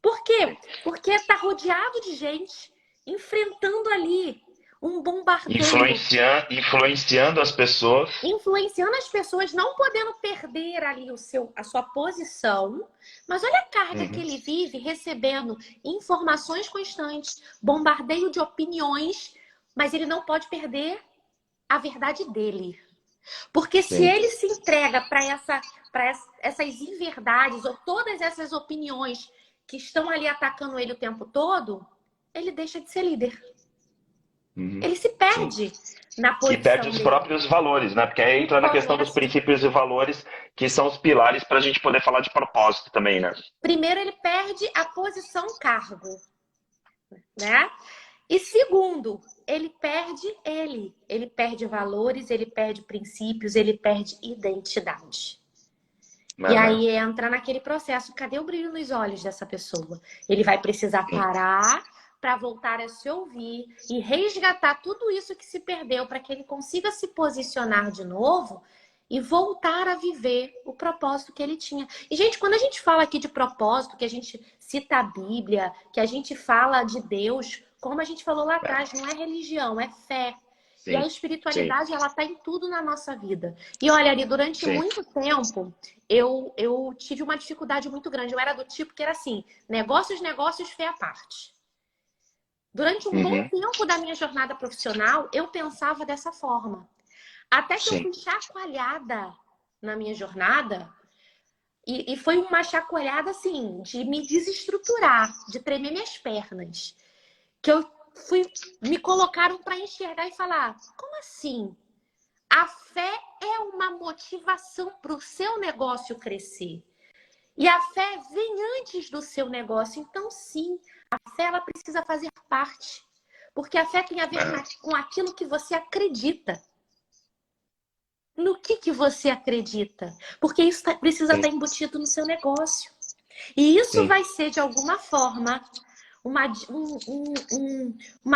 Por quê? Porque está rodeado de gente enfrentando ali um bombardeio, Influenciando as pessoas. influenciando as pessoas, não podendo perder ali a sua posição. Mas olha a carga que Uhum. ele vive recebendo informações constantes, bombardeio de opiniões, mas ele não pode perder a verdade dele. Porque se Sim. ele se entrega para essas inverdades ou todas essas opiniões que estão ali atacando ele o tempo todo, ele deixa de ser líder. Uhum. Ele se Sim. perde na E perde posição os dele. próprios valores, né? Porque aí E entra na questão dos começa. princípios e valores, que são os pilares para a gente poder falar de propósito também, né? Primeiro, ele perde a posição cargo, né? E segundo, ele perde ele. Ele perde valores, ele perde princípios, ele perde identidade. E Aham. aí entra naquele processo, cadê o brilho nos olhos dessa pessoa? Ele vai precisar Sim. parar para voltar a se ouvir e resgatar tudo isso que se perdeu para que ele consiga se posicionar de novo e voltar a viver o propósito que ele tinha. E, gente, quando a gente fala aqui de propósito, que a gente cita a Bíblia, que a gente fala de Deus, como a gente falou lá atrás, não é religião, é fé. E a Sim. Sim. espiritualidade, ela está em tudo na nossa vida. E olha, ali, durante Sim. muito tempo, eu tive uma dificuldade muito grande. Eu era do tipo que era assim, negócios, negócios, fé à parte. Durante um bom Uhum. tempo da minha jornada profissional, eu pensava dessa forma. Até que eu Sim. fui chacoalhada na minha jornada, e foi uma chacoalhada assim, de me desestruturar, de tremer minhas pernas. Que eu me colocaram para enxergar e falar: como assim? A fé é uma motivação para o seu negócio crescer. E a fé vem antes do seu negócio. Então, sim, a fé ela precisa fazer parte. Porque a fé tem a ver É. com aquilo que você acredita. No que você acredita? Porque isso precisa Sim. estar embutido no seu negócio. E isso Sim. vai ser, de alguma forma, uma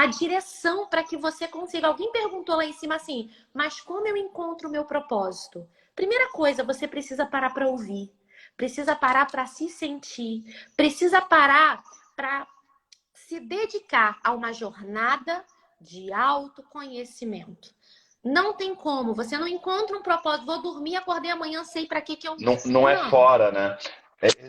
direção para que você consiga. Alguém perguntou lá em cima assim, mas como eu encontro o meu propósito? Primeira coisa, você precisa parar para ouvir. Precisa parar para se sentir. Precisa parar para se dedicar a uma jornada de autoconhecimento. Não tem como. Você não encontra um propósito. Vou dormir, acordei amanhã, sei para que eu... Não, não é Não. fora, né?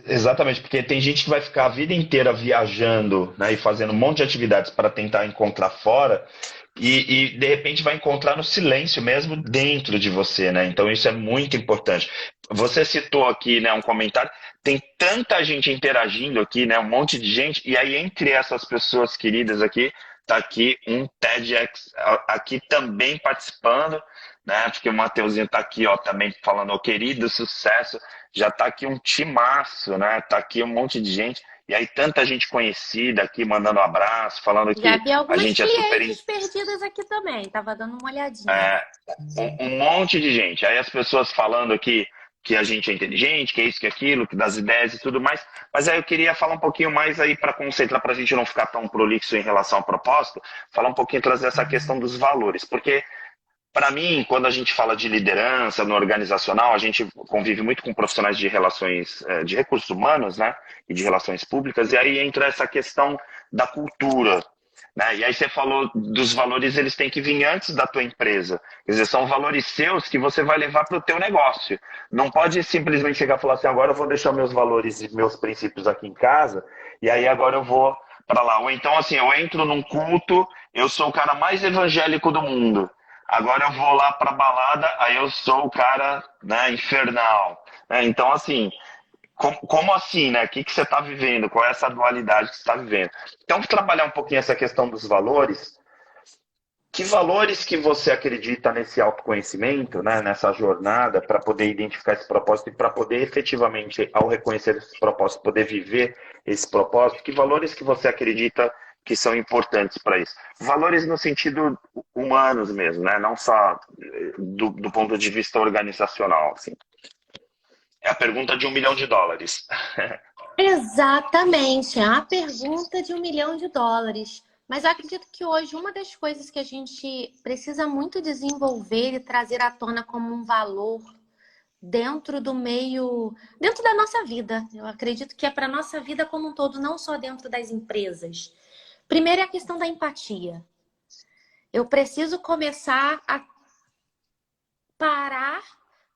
Exatamente, porque tem gente que vai ficar a vida inteira viajando, né, e fazendo um monte de atividades para tentar encontrar fora, e de repente vai encontrar no silêncio mesmo dentro de você, né? Então isso é muito importante. Você citou aqui, né, um comentário, tem tanta gente interagindo aqui, né, um monte de gente, e aí entre essas pessoas queridas aqui, tá aqui um TEDx aqui também participando, né? Porque o Mateuzinho tá aqui, ó, também falando, ó, querido, sucesso. Já tá aqui um timaço, né? Tá aqui um monte de gente. E aí tanta gente conhecida aqui mandando um abraço, falando Já que vi a algumas gente é super clientes perdidas aqui também. Tava dando uma olhadinha. é, um monte de gente. Aí as pessoas falando aqui que a gente é inteligente, que é isso, que é aquilo, que das ideias e tudo mais. Mas aí eu queria falar um pouquinho mais aí para concentrar, para a gente não ficar tão prolixo em relação ao propósito, falar um pouquinho, trazer essa questão dos valores. Porque para mim, quando a gente fala de liderança no organizacional, a gente convive muito com profissionais de relações, de recursos humanos, né, e de relações públicas, e aí entra essa questão da cultura, né? E aí você falou dos valores, eles têm que vir antes da tua empresa. Quer dizer, são valores seus que você vai levar para o teu negócio. Não pode simplesmente chegar e falar assim, agora eu vou deixar meus valores e meus princípios aqui em casa, e aí agora eu vou para lá. Ou então, assim, eu entro num culto, eu sou o cara mais evangélico do mundo. Agora eu vou lá pra balada, aí eu sou o cara, né, infernal. Então, assim, como assim, né? O que você está vivendo? Qual é essa dualidade que você está vivendo? Então, trabalhar um pouquinho essa questão dos valores. Que valores que você acredita nesse autoconhecimento, né, nessa jornada, para poder identificar esse propósito e para poder efetivamente, ao reconhecer esse propósito, poder viver esse propósito? Que valores que você acredita que são importantes para isso? Valores no sentido humanos mesmo, né? Não só do ponto de vista organizacional. Assim. É a pergunta de US$ 1 milhão. Exatamente, é a pergunta de US$ 1 milhão. Mas eu acredito que hoje uma das coisas que a gente precisa muito desenvolver e trazer à tona como um valor dentro do meio, dentro da nossa vida. Eu acredito que é para a nossa vida como um todo, não só dentro das empresas. Primeiro é a questão da empatia. Eu preciso começar a parar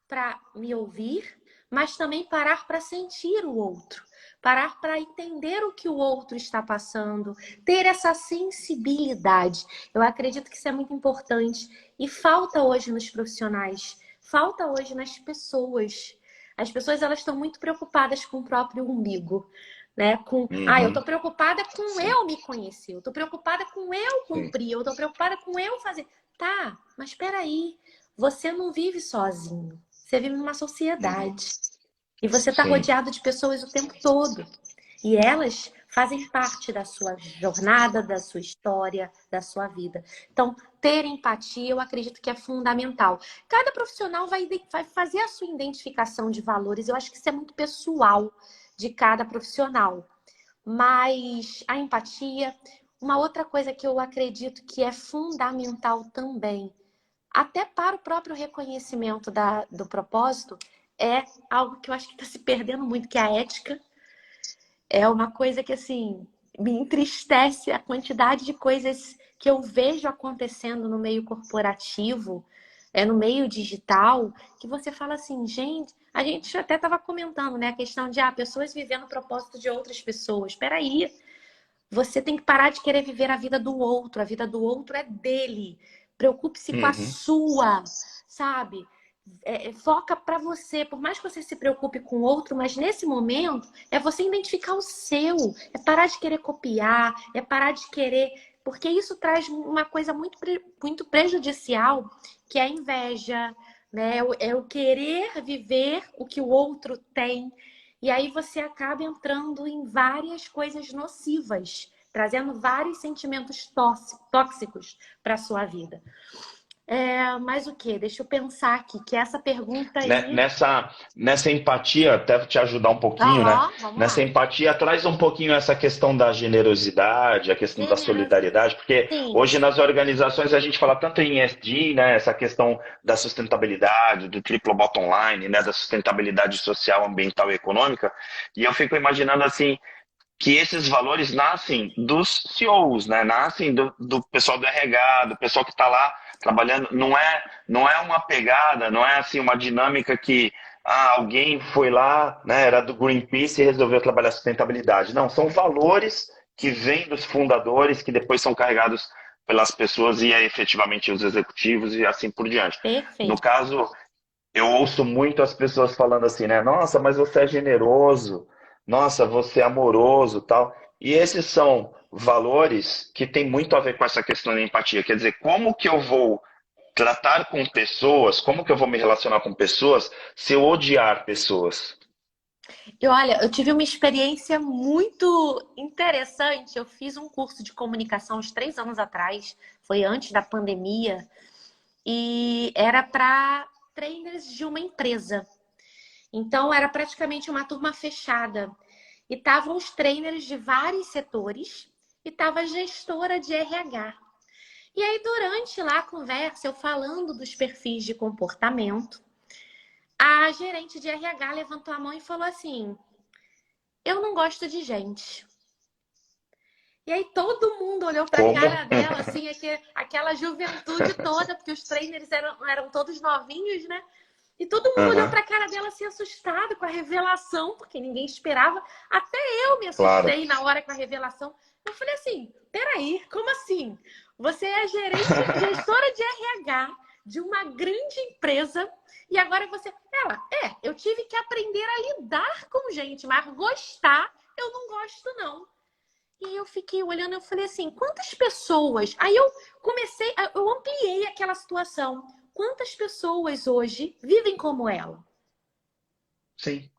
para me ouvir, mas também parar para sentir o outro. Parar para entender o que o outro está passando, ter essa sensibilidade. Eu acredito que isso é muito importante e falta hoje nos profissionais, falta hoje nas pessoas. As pessoas elas estão muito preocupadas com o próprio umbigo, né? Eu tô preocupada com Sim. eu me conhecer, eu tô preocupada com eu Sim. cumprir, eu tô preocupada com eu fazer. Tá, mas espera aí, você não vive sozinho, você vive numa sociedade. E você está Sim. rodeado de pessoas o tempo todo. E elas fazem parte da sua jornada, da sua história, da sua vida. Então, ter empatia, eu acredito que é fundamental. Cada profissional vai fazer a sua identificação de valores. Eu acho que isso é muito pessoal de cada profissional. Mas a empatia, uma outra coisa que eu acredito que é fundamental também, até para o próprio reconhecimento do propósito, é algo que eu acho que está se perdendo muito, que é a ética. É uma coisa que, assim, me entristece a quantidade de coisas que eu vejo acontecendo no meio corporativo, no meio digital, que você fala assim, gente, a gente até estava comentando, né, a questão de pessoas vivendo o propósito de outras pessoas. Espera aí, você tem que parar de querer viver a vida do outro. A vida do outro é dele. Preocupe-se com a sua, sabe? Foca para você. Por mais que você se preocupe com o outro, mas nesse momento é você identificar o seu. É parar de querer copiar, é parar de querer... Porque isso traz uma coisa muito prejudicial, que é a inveja, né? É o querer viver o que o outro tem. E aí você acaba entrando em várias coisas nocivas, trazendo vários sentimentos tóxicos para a sua vida. Mas o quê? Deixa eu pensar aqui, que essa pergunta aí... Nessa empatia, até te ajudar um pouquinho, né? Vamos Nessa lá. empatia, traz um pouquinho essa questão da generosidade, a questão da Generosidade. solidariedade, porque Sim. hoje nas organizações a gente fala tanto em ESG, né? Essa questão da sustentabilidade, do triple bottom line, né? Da sustentabilidade social, ambiental e econômica, e eu fico imaginando assim, que esses valores nascem dos CEOs, né? Nascem do pessoal do RH, do pessoal que está lá trabalhando. Não é uma pegada, não é assim uma dinâmica que alguém foi lá, né, era do Greenpeace e resolveu trabalhar sustentabilidade. Não, são valores que vêm dos fundadores, que depois são carregados pelas pessoas e efetivamente os executivos e assim por diante. No Perfeito. caso, eu ouço muito as pessoas falando assim, né? Nossa, mas você é generoso. Nossa, você é amoroso, tal. E esses são valores que têm muito a ver com essa questão da empatia. Quer dizer, como que eu vou tratar com pessoas, como que eu vou me relacionar com pessoas se eu odiar pessoas? E olha, eu tive uma experiência muito interessante. Eu fiz um curso de comunicação uns 3 anos atrás, foi antes da pandemia, e era para trainers de uma empresa. Então, era praticamente uma turma fechada. E estavam os trainers de vários setores e estava a gestora de RH. E aí, durante lá a conversa, eu falando dos perfis de comportamento, a gerente de RH levantou a mão e falou assim: eu não gosto de gente. E aí todo mundo olhou para a Como? cara dela, assim, aquela juventude toda, porque os trainers eram todos novinhos, né? E todo mundo olhou Uhum, para a cara dela assim, assustado com a revelação, porque ninguém esperava. Até eu me claro. assustei na hora com a revelação. Eu falei assim, peraí, como assim? Você é gestora de RH de uma grande empresa e agora você... eu tive que aprender a lidar com gente, mas gostar, eu não gosto não. E aí eu fiquei olhando, eu falei assim, quantas pessoas... Aí eu ampliei aquela situação. Quantas pessoas hoje vivem como ela? Sim,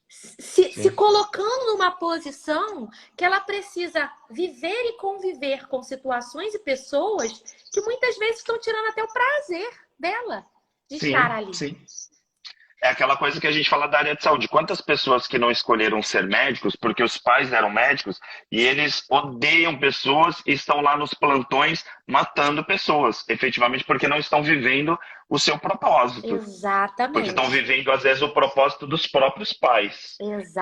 Se sim. colocando numa posição que ela precisa viver e conviver com situações e pessoas que muitas vezes estão tirando até o prazer dela de estar Sim, ali. sim. É aquela coisa que a gente fala da área de saúde. Quantas pessoas que não escolheram ser médicos porque os pais eram médicos e eles odeiam pessoas e estão lá nos plantões matando pessoas, efetivamente porque não estão vivendo o seu propósito. Porque estão Exatamente. vivendo, às vezes, o propósito dos próprios pais.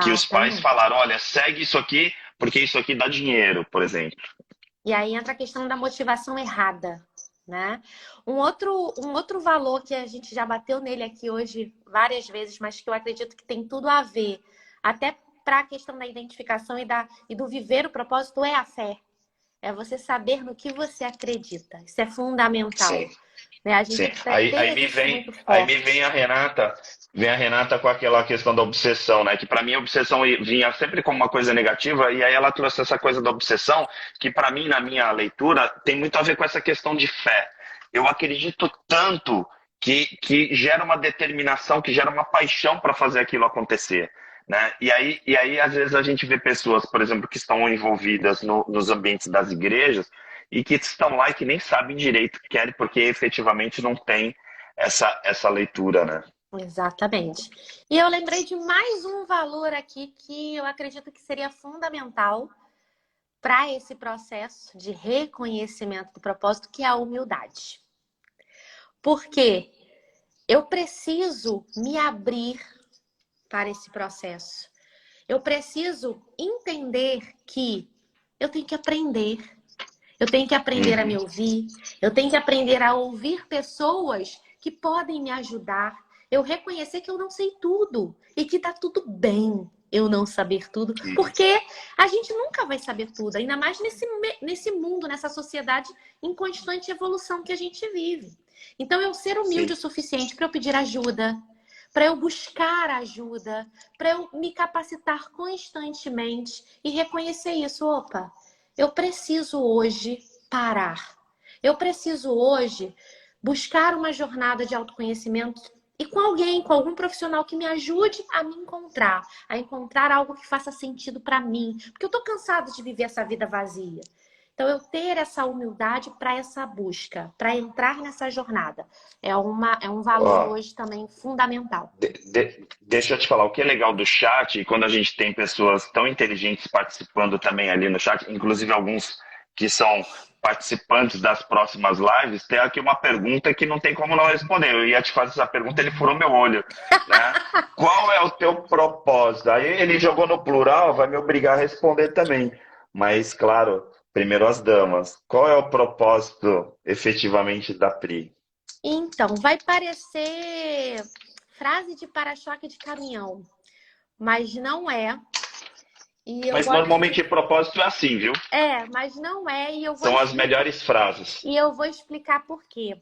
Que os pais Exatamente. falaram, olha, segue isso aqui, porque isso aqui dá dinheiro, por exemplo. E aí entra a questão da motivação errada, né? Um outro valor que a gente já bateu nele aqui hoje várias vezes, mas que eu acredito que tem tudo a ver, até para a questão da identificação e do viver o propósito, é a fé. É você saber no que você acredita. Isso é fundamental, Sim. né? A gente Sim, ter isso muito aí me vem forte. vem a Renata com aquela questão da obsessão, né? Que para mim a obsessão vinha sempre como uma coisa negativa, e aí ela trouxe essa coisa da obsessão, que para mim, na minha leitura, tem muito a ver com essa questão de fé. Eu acredito tanto que gera uma determinação, que gera uma paixão para fazer aquilo acontecer. Né? E aí, às vezes, a gente vê pessoas, por exemplo, que estão envolvidas nos ambientes das igrejas e que estão lá e que nem sabem direito o que querem, porque efetivamente não tem essa leitura, né? Exatamente. E eu lembrei de mais um valor aqui que eu acredito que seria fundamental para esse processo de reconhecimento do propósito, que é a humildade. Porque eu preciso me abrir para esse processo. Eu preciso entender que eu tenho que aprender. Eu tenho que aprender a me Uhum. ouvir. Eu tenho que aprender a ouvir pessoas que podem me ajudar. Eu reconhecer que eu não sei tudo e que tá tudo bem eu não saber tudo, porque a gente nunca vai saber tudo, ainda mais nesse mundo, nessa sociedade em constante evolução que a gente vive. Então, eu ser humilde o Sim, suficiente para eu pedir ajuda, para eu buscar ajuda, para eu me capacitar constantemente e reconhecer isso. Opa, eu preciso hoje parar. Eu preciso hoje buscar uma jornada de autoconhecimento e com alguém, com algum profissional que me ajude a me encontrar, a encontrar algo que faça sentido para mim, porque eu tô cansada de viver essa vida vazia. Então, eu ter essa humildade para essa busca, para entrar nessa jornada, é um valor ó, hoje também fundamental. deixa eu te falar, o que é legal do chat, e quando a gente tem pessoas tão inteligentes participando também ali no chat, inclusive alguns que são participantes das próximas lives, tem aqui uma pergunta que não tem como não responder. Eu ia te fazer essa pergunta, ele furou meu olho, né? Qual é o teu propósito? Aí ele jogou no plural, vai me obrigar a responder também. Mas, claro, primeiro as damas. Qual é o propósito efetivamente da Pri? Então, vai parecer frase de para-choque de caminhão, mas não é. E eu Mas gosto. normalmente o propósito é assim, viu? Mas não é, São as melhores frases. e eu vou explicar por quê.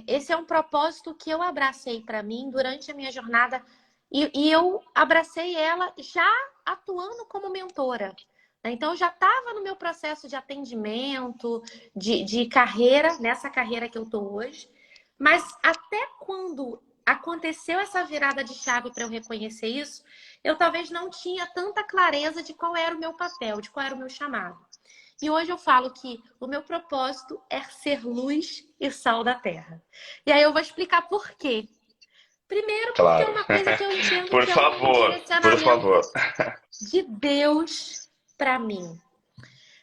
Esse é um propósito que eu abracei para mim durante a minha jornada e eu abracei ela já atuando como mentora. Né? Então, eu já estava no meu processo de atendimento, de carreira, nessa carreira que eu estou hoje. Mas até quando aconteceu essa virada de chave para eu reconhecer isso, eu talvez não tinha tanta clareza de qual era o meu papel, de qual era o meu chamado. E hoje eu falo que o meu propósito é ser luz e sal da terra. E aí eu vou explicar por quê. Primeiro, porque é Claro. uma coisa que eu entendo Por que é um favor, por direcionamento favor. de Deus para mim.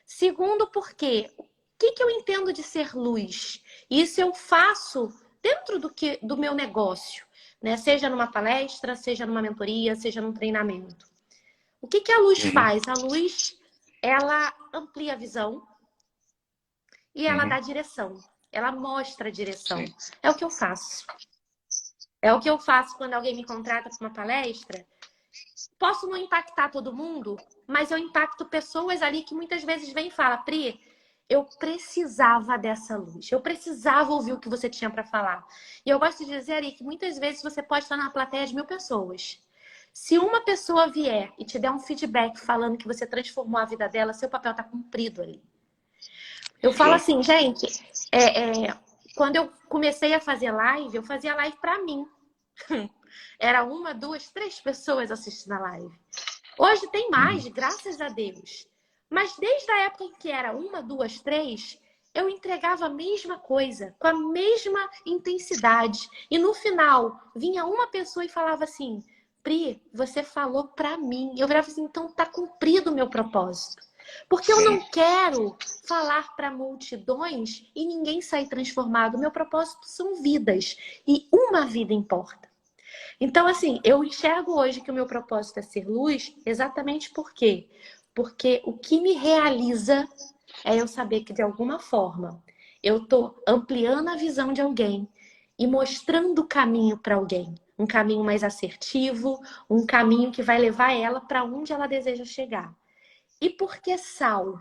Segundo, porque o que eu entendo de ser luz? Isso eu faço dentro do meu negócio, né? Seja numa palestra, seja numa mentoria, seja num treinamento. O que a luz Uhum, faz? A luz, ela amplia a visão e ela dá uhum, direção. Ela mostra a direção. sim. É o que eu faço. É o que eu faço quando alguém me contrata para uma palestra. Posso não impactar todo mundo, mas eu impacto pessoas ali que muitas vezes vêm e falam: Pri, eu precisava dessa luz. Eu precisava ouvir o que você tinha para falar. E eu gosto de dizer ali que muitas vezes você pode estar na plateia de 1000 pessoas. Se uma pessoa vier e te der um feedback falando que você transformou a vida dela, seu papel está cumprido ali. Eu falo Sim. assim, gente, quando eu comecei a fazer live, eu fazia live para mim. Era uma, duas, três pessoas assistindo a live. Hoje tem mais, Uhum. graças a Deus. Mas desde a época em que era uma, duas, três, eu entregava a mesma coisa, com a mesma intensidade. E no final, vinha uma pessoa e falava assim: Pri, você falou pra mim. Eu virava assim: então tá cumprido o meu propósito. Porque eu Sim. não quero falar para multidões e ninguém sair transformado. Meu propósito são vidas e uma vida importa. Então, assim, eu enxergo hoje que o meu propósito é ser luz exatamente por quê? Porque o que me realiza é eu saber que, de alguma forma, eu estou ampliando a visão de alguém e mostrando o caminho para alguém. Um caminho mais assertivo, um caminho que vai levar ela para onde ela deseja chegar. E por que sal?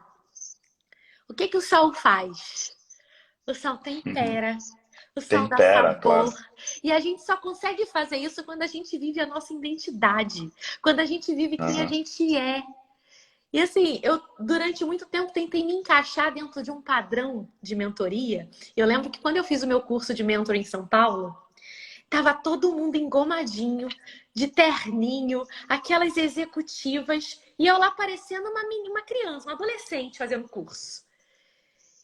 O que que o sal faz? O sal tempera, o sal dá Tempera, claro. sabor. E a gente só consegue fazer isso quando a gente vive a nossa identidade, quando a gente vive quem a Aham. gente é. E assim, eu durante muito tempo tentei me encaixar dentro de um padrão de mentoria. Eu lembro que quando eu fiz o meu curso de mentor em São Paulo, tava todo mundo engomadinho, de terninho, aquelas executivas, e eu lá parecendo uma criança, uma adolescente fazendo curso.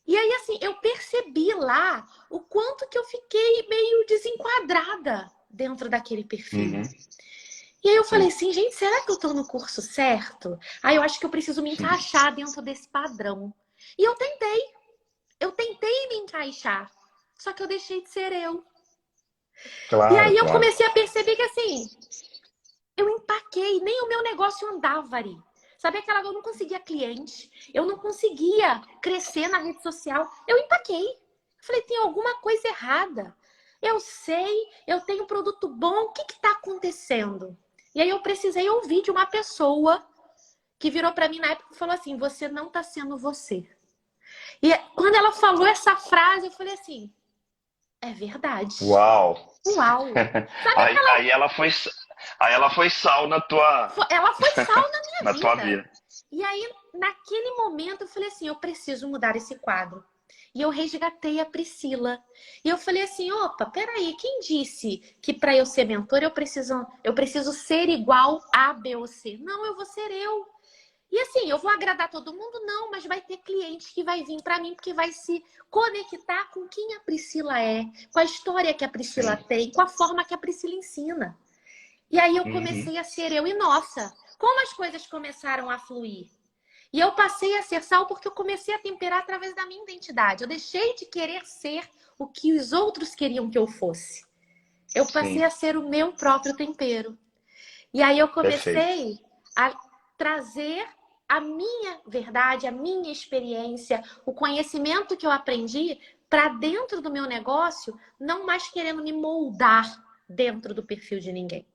E aí, assim, eu percebi lá o quanto que eu fiquei meio desenquadrada dentro daquele perfil. Uhum. E aí eu falei Sim. assim, gente, será que eu tô no curso certo? Aí eu acho que eu preciso me encaixar dentro desse padrão. E eu tentei me encaixar, só que eu deixei de ser eu. E Claro, aí eu claro. comecei a perceber que assim, eu empaquei, nem o meu negócio andava ali. Sabe aquela, eu não conseguia cliente, eu não conseguia crescer na rede social, eu empaquei. Falei, tem alguma coisa errada. Eu sei, eu tenho um produto bom, o que está acontecendo? E aí eu precisei ouvir de uma pessoa que virou para mim na época e falou assim, você não está sendo você. E quando ela falou essa frase, eu falei assim, é verdade. Uau! Uau! Sabe Aí, aquela... aí ela foi sal Ela foi sal na minha na tua vida. vida. E aí, naquele momento, eu falei assim, eu preciso mudar esse quadro. E eu resgatei a Priscila. E eu falei assim, opa, peraí, quem disse que para eu ser mentora eu preciso ser igual a B ou C? Não, eu vou ser eu. E assim, eu vou agradar todo mundo? Não, mas vai ter cliente que vai vir para mim porque vai se conectar com quem a Priscila é, com a história que a Priscila Sim. tem, com a forma que a Priscila ensina. E aí eu Uhum. comecei a ser eu e nossa, como as coisas começaram a fluir. E eu passei a ser sal porque eu comecei a temperar através da minha identidade. Eu deixei de querer ser o que os outros queriam que eu fosse. Eu passei Sim. a ser o meu próprio tempero. E aí eu Perfeito. comecei a trazer a minha verdade, a minha experiência, o conhecimento que eu aprendi para dentro do meu negócio, não mais querendo me moldar dentro do perfil de ninguém.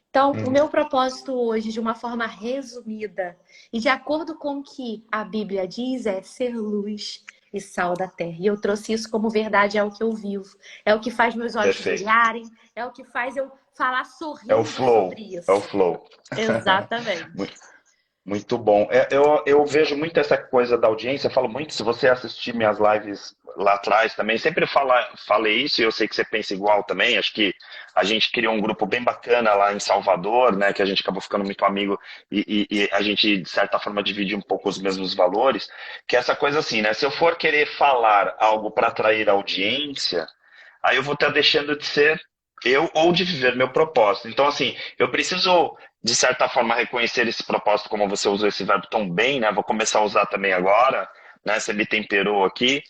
Então, o Uhum. meu propósito hoje, de uma forma resumida, e de acordo com o que a Bíblia diz, é ser luz e sal da terra. E eu trouxe isso como verdade, é o que eu vivo. É o que faz meus olhos Perfeito. brilharem, é o que faz eu falar É o sorrindo flow. sobre É o isso. flow. Exatamente. Muito bom. Eu vejo muito essa coisa da audiência, eu falo muito, se você assistir minhas lives lá atrás também, sempre falei isso e eu sei que você pensa igual também. Acho que a gente criou um grupo bem bacana lá em Salvador, né? Que a gente acabou ficando muito amigo e a gente, de certa forma, divide um pouco os mesmos valores. Que é essa coisa assim, né? Se eu for querer falar algo para atrair audiência, aí eu vou estar deixando de ser eu ou de viver meu propósito. Então, assim, eu preciso, de certa forma, reconhecer esse propósito, como você usou esse verbo tão bem, né? Vou começar a usar também agora, né? Você me temperou aqui.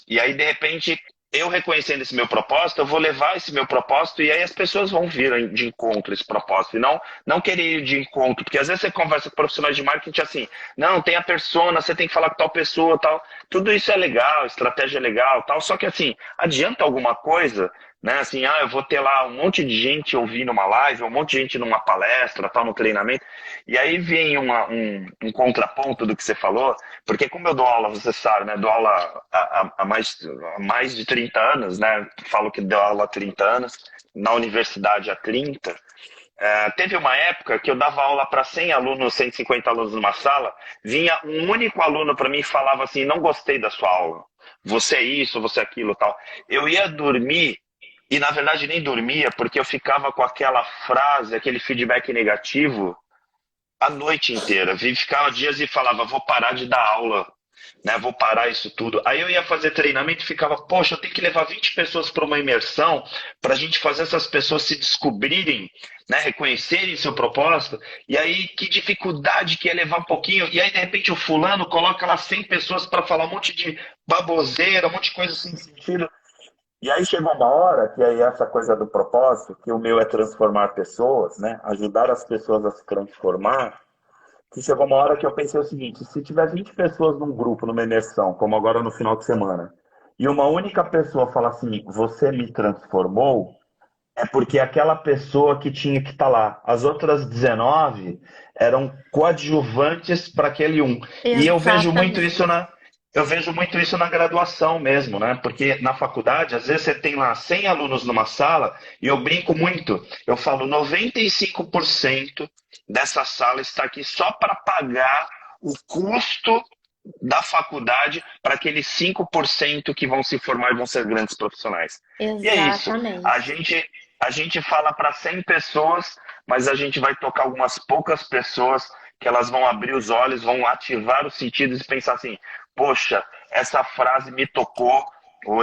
E aí, de repente, eu reconhecendo esse meu propósito, eu vou levar esse meu propósito e aí as pessoas vão vir de encontro a esse propósito. E não querer ir de encontro, porque às vezes você conversa com profissionais de marketing assim, não, tem a persona, você tem que falar com tal pessoa, tal. Tudo isso é legal, estratégia é legal, tal. Só que assim, adianta alguma coisa, né? Assim, eu vou ter lá um monte de gente ouvindo uma live, um monte de gente numa palestra, tal, no treinamento. E aí vem um contraponto do que você falou, porque como eu dou aula, você sabe, né? Dou aula há mais de 30 anos, né? Falo que dou aula há 30 anos, na universidade há 30. Teve uma época que eu dava aula para 100 alunos, 150 alunos numa sala, vinha um único aluno para mim e falava assim, não gostei da sua aula, você é isso, você é aquilo, tal. Eu ia dormir e na verdade nem dormia, porque eu ficava com aquela frase, aquele feedback negativo a noite inteira. Ficava dias e falava, vou parar de dar aula. né? Vou parar isso tudo. Aí eu ia fazer treinamento e ficava, poxa, eu tenho que levar 20 pessoas para uma imersão para a gente fazer essas pessoas se descobrirem, né? Reconhecerem seu propósito. E aí, que dificuldade que é levar um pouquinho. E aí, de repente, o fulano coloca lá 100 pessoas para falar um monte de baboseira, um monte de coisa sem sentido. E aí chegou uma hora que aí essa coisa do propósito, que o meu é transformar pessoas, né? Ajudar as pessoas a se transformar, que chegou uma hora que eu pensei o seguinte, se tiver 20 pessoas num grupo, numa imersão, como agora no final de semana, e uma única pessoa fala assim, você me transformou, é porque aquela pessoa que tinha que estar lá. As outras 19 eram coadjuvantes para aquele um. E Exatamente. eu vejo muito isso na graduação mesmo, né? Porque na faculdade, às vezes você tem lá 100 alunos numa sala, e eu brinco muito. Eu falo, 95% dessa sala está aqui só para pagar o custo da faculdade para aqueles 5% que vão se formar e vão ser grandes profissionais. E é isso. A Exatamente. gente, a gente fala para 100 pessoas, mas a gente vai tocar algumas poucas pessoas que elas vão abrir os olhos, vão ativar os sentidos e pensar assim: poxa, essa frase me tocou, ou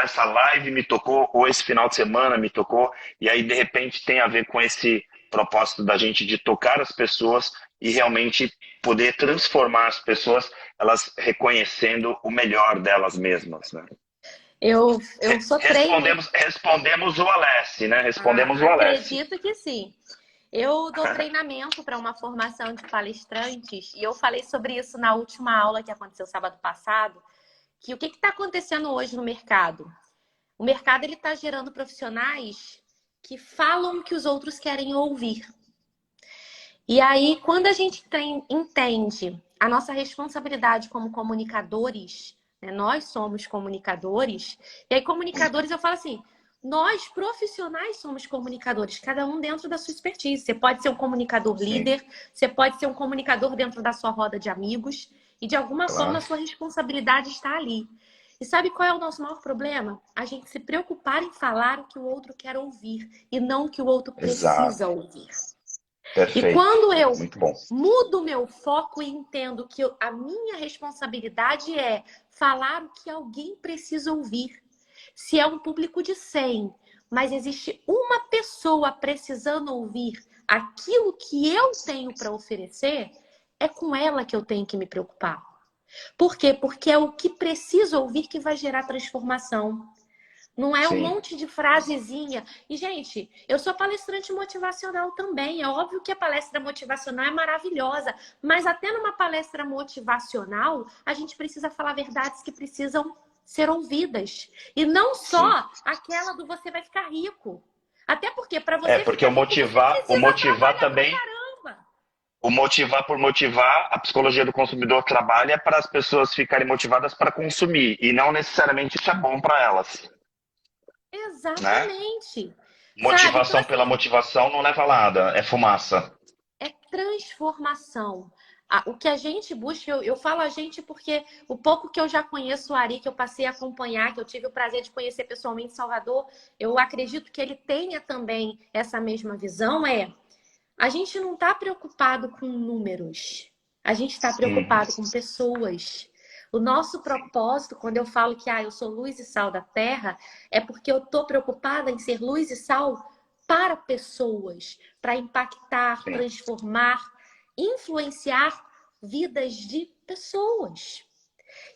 essa live me tocou, ou esse final de semana me tocou, e aí de repente tem a ver com esse propósito da gente de tocar as pessoas e realmente poder transformar as pessoas, elas reconhecendo o melhor delas mesmas, né? Eu sou trainer. Respondemos o Alessi, né? Respondemos o Alessi. Acredito que sim. Eu dou treinamento para uma formação de palestrantes e eu falei sobre isso na última aula que aconteceu sábado passado, que o que está acontecendo hoje no mercado? O mercado ele está gerando profissionais que falam o que os outros querem ouvir. E aí, quando a gente entende a nossa responsabilidade como comunicadores, né? Nós somos comunicadores, e aí comunicadores eu falo assim, nós profissionais somos comunicadores, cada um dentro da sua expertise. Você pode ser um comunicador Sim, líder, você pode ser um comunicador dentro da sua roda de amigos, e de alguma forma a claro. sua responsabilidade está ali. E sabe qual é o nosso maior problema? A gente se preocupar em falar o que o outro quer ouvir e não o que o outro precisa Exato. ouvir. E Perfeito. quando eu Muito bom. mudo meu foco e entendo que a minha responsabilidade é falar o que alguém precisa ouvir. Se é um público de 100, mas existe uma pessoa precisando ouvir aquilo que eu tenho para oferecer, é com ela que eu tenho que me preocupar. Por quê? Porque é o que precisa ouvir que vai gerar transformação. Não é um Sim. monte de frasezinha. E, gente, eu sou palestrante motivacional também. É óbvio que a palestra motivacional é maravilhosa, mas até numa palestra motivacional, a gente precisa falar verdades que precisam ser ouvidas. E não Sim. só aquela do você vai ficar rico. Até porque para É, você porque ficar rico, você o precisa motivar trabalhar pra também, caramba. o motivar por motivar, a psicologia do consumidor trabalha para as pessoas ficarem motivadas para consumir, e não necessariamente isso é bom para elas, né? Exatamente. Sabe? Então, Motivação pela assim, motivação não leva a nada, é fumaça. é transformação. O que a gente busca, eu falo a gente porque o pouco que eu já conheço o Ari, que eu passei a acompanhar, que eu tive o prazer de conhecer pessoalmente em Salvador, eu acredito que ele tenha também essa mesma visão, a gente não está preocupado com números, a gente está Uhum. preocupado com pessoas. O nosso propósito, quando eu falo que eu sou luz e sal da terra, é porque eu estou preocupada em ser luz e sal para pessoas, para impactar, Sim. transformar, influenciar vidas de pessoas.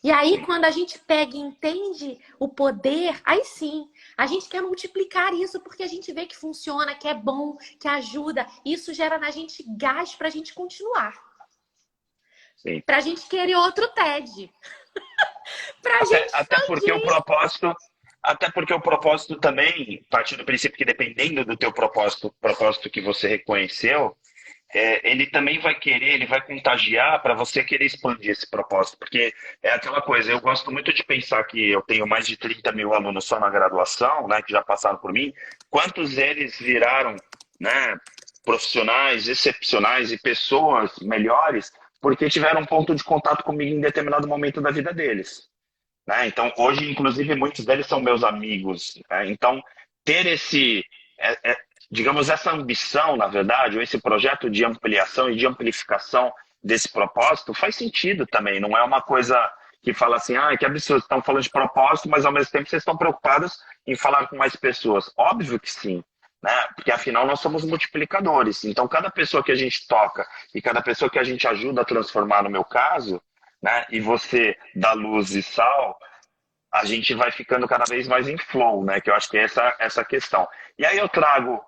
E aí, Sim. quando a gente pega e entende o poder, aí sim, a gente quer multiplicar isso porque a gente vê que funciona, que é bom, que ajuda. Isso gera na gente gás para a gente continuar. Sim. Para a gente querer outro TED. Para a Até, gente até porque o expandir. propósito, até porque o propósito também, partir do princípio que dependendo do teu propósito que você reconheceu, ele também vai querer, ele vai contagiar para você querer expandir esse propósito, porque é aquela coisa, eu gosto muito de pensar que eu tenho mais de 30 mil alunos só na graduação, né, que já passaram por mim, quantos eles viraram, né, profissionais excepcionais e pessoas melhores porque tiveram um ponto de contato comigo em determinado momento da vida deles, né? Então, hoje, inclusive, muitos deles são meus amigos, né? Então, ter é, é, digamos, essa ambição, na verdade, ou esse projeto de ampliação e de amplificação desse propósito, faz sentido também. Não é uma coisa que fala assim, ah, que absurdo, estão falando de propósito, mas ao mesmo tempo vocês estão preocupados em falar com mais pessoas. Óbvio que sim, né? Porque afinal nós somos multiplicadores. Então cada pessoa que a gente toca e cada pessoa que a gente ajuda a transformar, no meu caso, né? E você dá luz e sal, a gente vai ficando cada vez mais em flow, né? Que eu acho que é essa questão. E aí eu trago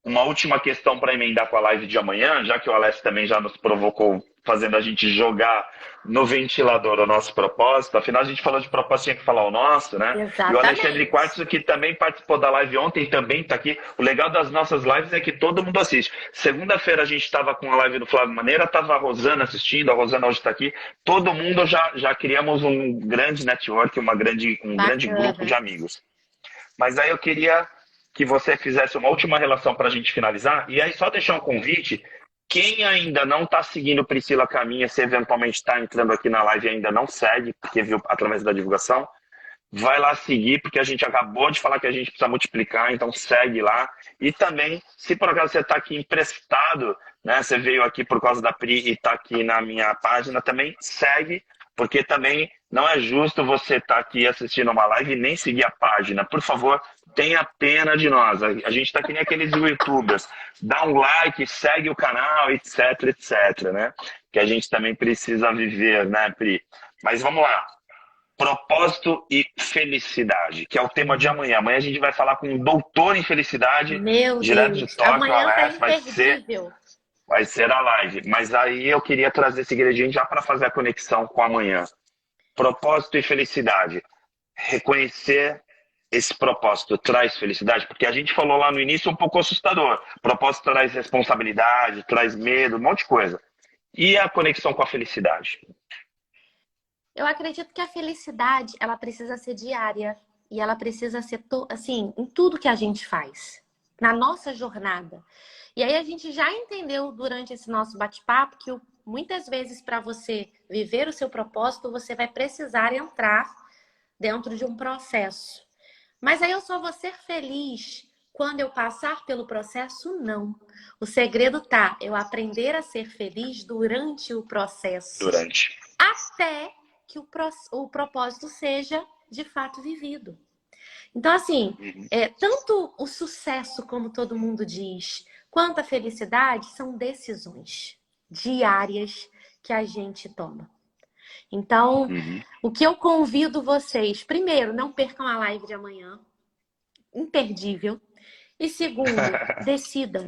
uma última questão para emendar com a live de amanhã, já que o Alessio também já nos provocou, fazendo a gente jogar no ventilador o nosso propósito. Afinal, a gente falou de propósito, tinha que falar o nosso, né? E o Alexandre Exatamente. Quartzo, que também participou da live ontem, também está aqui. O legal das nossas lives é que todo mundo assiste. Segunda-feira a gente estava com a live do Flávio Maneira, estava a Rosana assistindo, a Rosana hoje está aqui. Todo mundo já criamos um grande network, um grande grupo de Bacana. amigos. Mas aí eu queria que você fizesse uma última relação para a gente finalizar. E aí só deixar um convite. Quem ainda não está seguindo Priscila Caminha, se eventualmente está entrando aqui na live e ainda não segue, porque viu através da divulgação, vai lá seguir, porque a gente acabou de falar que a gente precisa multiplicar, então segue lá. E também, se por acaso você está aqui emprestado, né, você veio aqui por causa da Pri e está aqui na minha página, também segue, porque também não é justo você estar aqui assistindo uma live e nem seguir a página. Por favor, tenha pena de nós. A gente está que nem aqueles youtubers. Dá um like, segue o canal, etc, etc, né? Que a gente também precisa viver, né, Pri? Mas vamos lá. Propósito e felicidade, que é o tema de amanhã. Amanhã a gente vai falar com um doutor em felicidade, Meu direto de Deus, Tóquio, amanhã tá Alex, imperdível. vai ser a live. Mas aí eu queria trazer esse ingrediente já para fazer a conexão com amanhã. Propósito e felicidade. Reconhecer esse propósito traz felicidade? Porque a gente falou lá no início um pouco assustador. Propósito traz responsabilidade, traz medo, um monte de coisa. E a conexão com a felicidade? Eu acredito que a felicidade, ela precisa ser diária e ela precisa ser, assim, em tudo que a gente faz, na nossa jornada. E aí a gente já entendeu durante esse nosso bate-papo que muitas vezes para você viver o seu propósito, você vai precisar entrar dentro de um processo. Mas aí eu só vou ser feliz quando eu passar pelo processo? Não. O segredo tá eu aprender a ser feliz durante o processo. Durante. Até que o propósito seja de fato vivido. Então, assim, tanto o sucesso, como todo mundo diz, quanto a felicidade são decisões diárias que a gente toma. Então, o que eu convido vocês, primeiro, não percam a live de amanhã, imperdível. E segundo, decidam.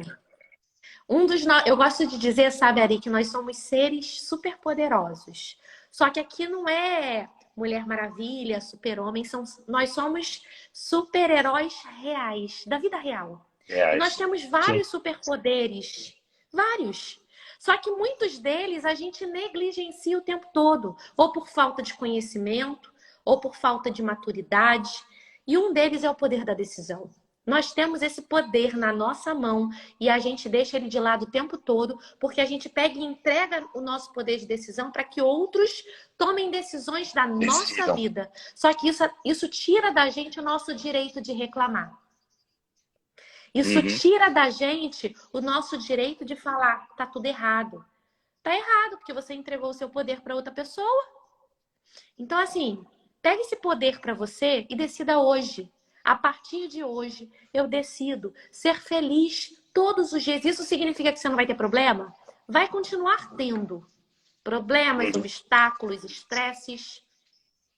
Eu gosto de dizer, sabe, Ari, que nós somos seres superpoderosos. Só que aqui não é Mulher Maravilha, Super-Homem, nós somos super-heróis reais, da vida real. E nós temos vários superpoderes, vários. Só que muitos deles a gente negligencia o tempo todo, ou por falta de conhecimento, ou por falta de maturidade. E um deles é o poder da decisão. Nós temos esse poder na nossa mão e a gente deixa ele de lado o tempo todo, porque a gente pega e entrega o nosso poder de decisão para que outros tomem decisões da nossa vida. Só que isso tira da gente o nosso direito de reclamar. Isso tira da gente o nosso direito de falar, tá tudo errado. Tá errado, porque você entregou o seu poder para outra pessoa. Então, assim, pegue esse poder para você e decida hoje. A partir de hoje, eu decido ser feliz todos os dias. Isso significa que você não vai ter problema? Vai continuar tendo problemas, obstáculos, estresses.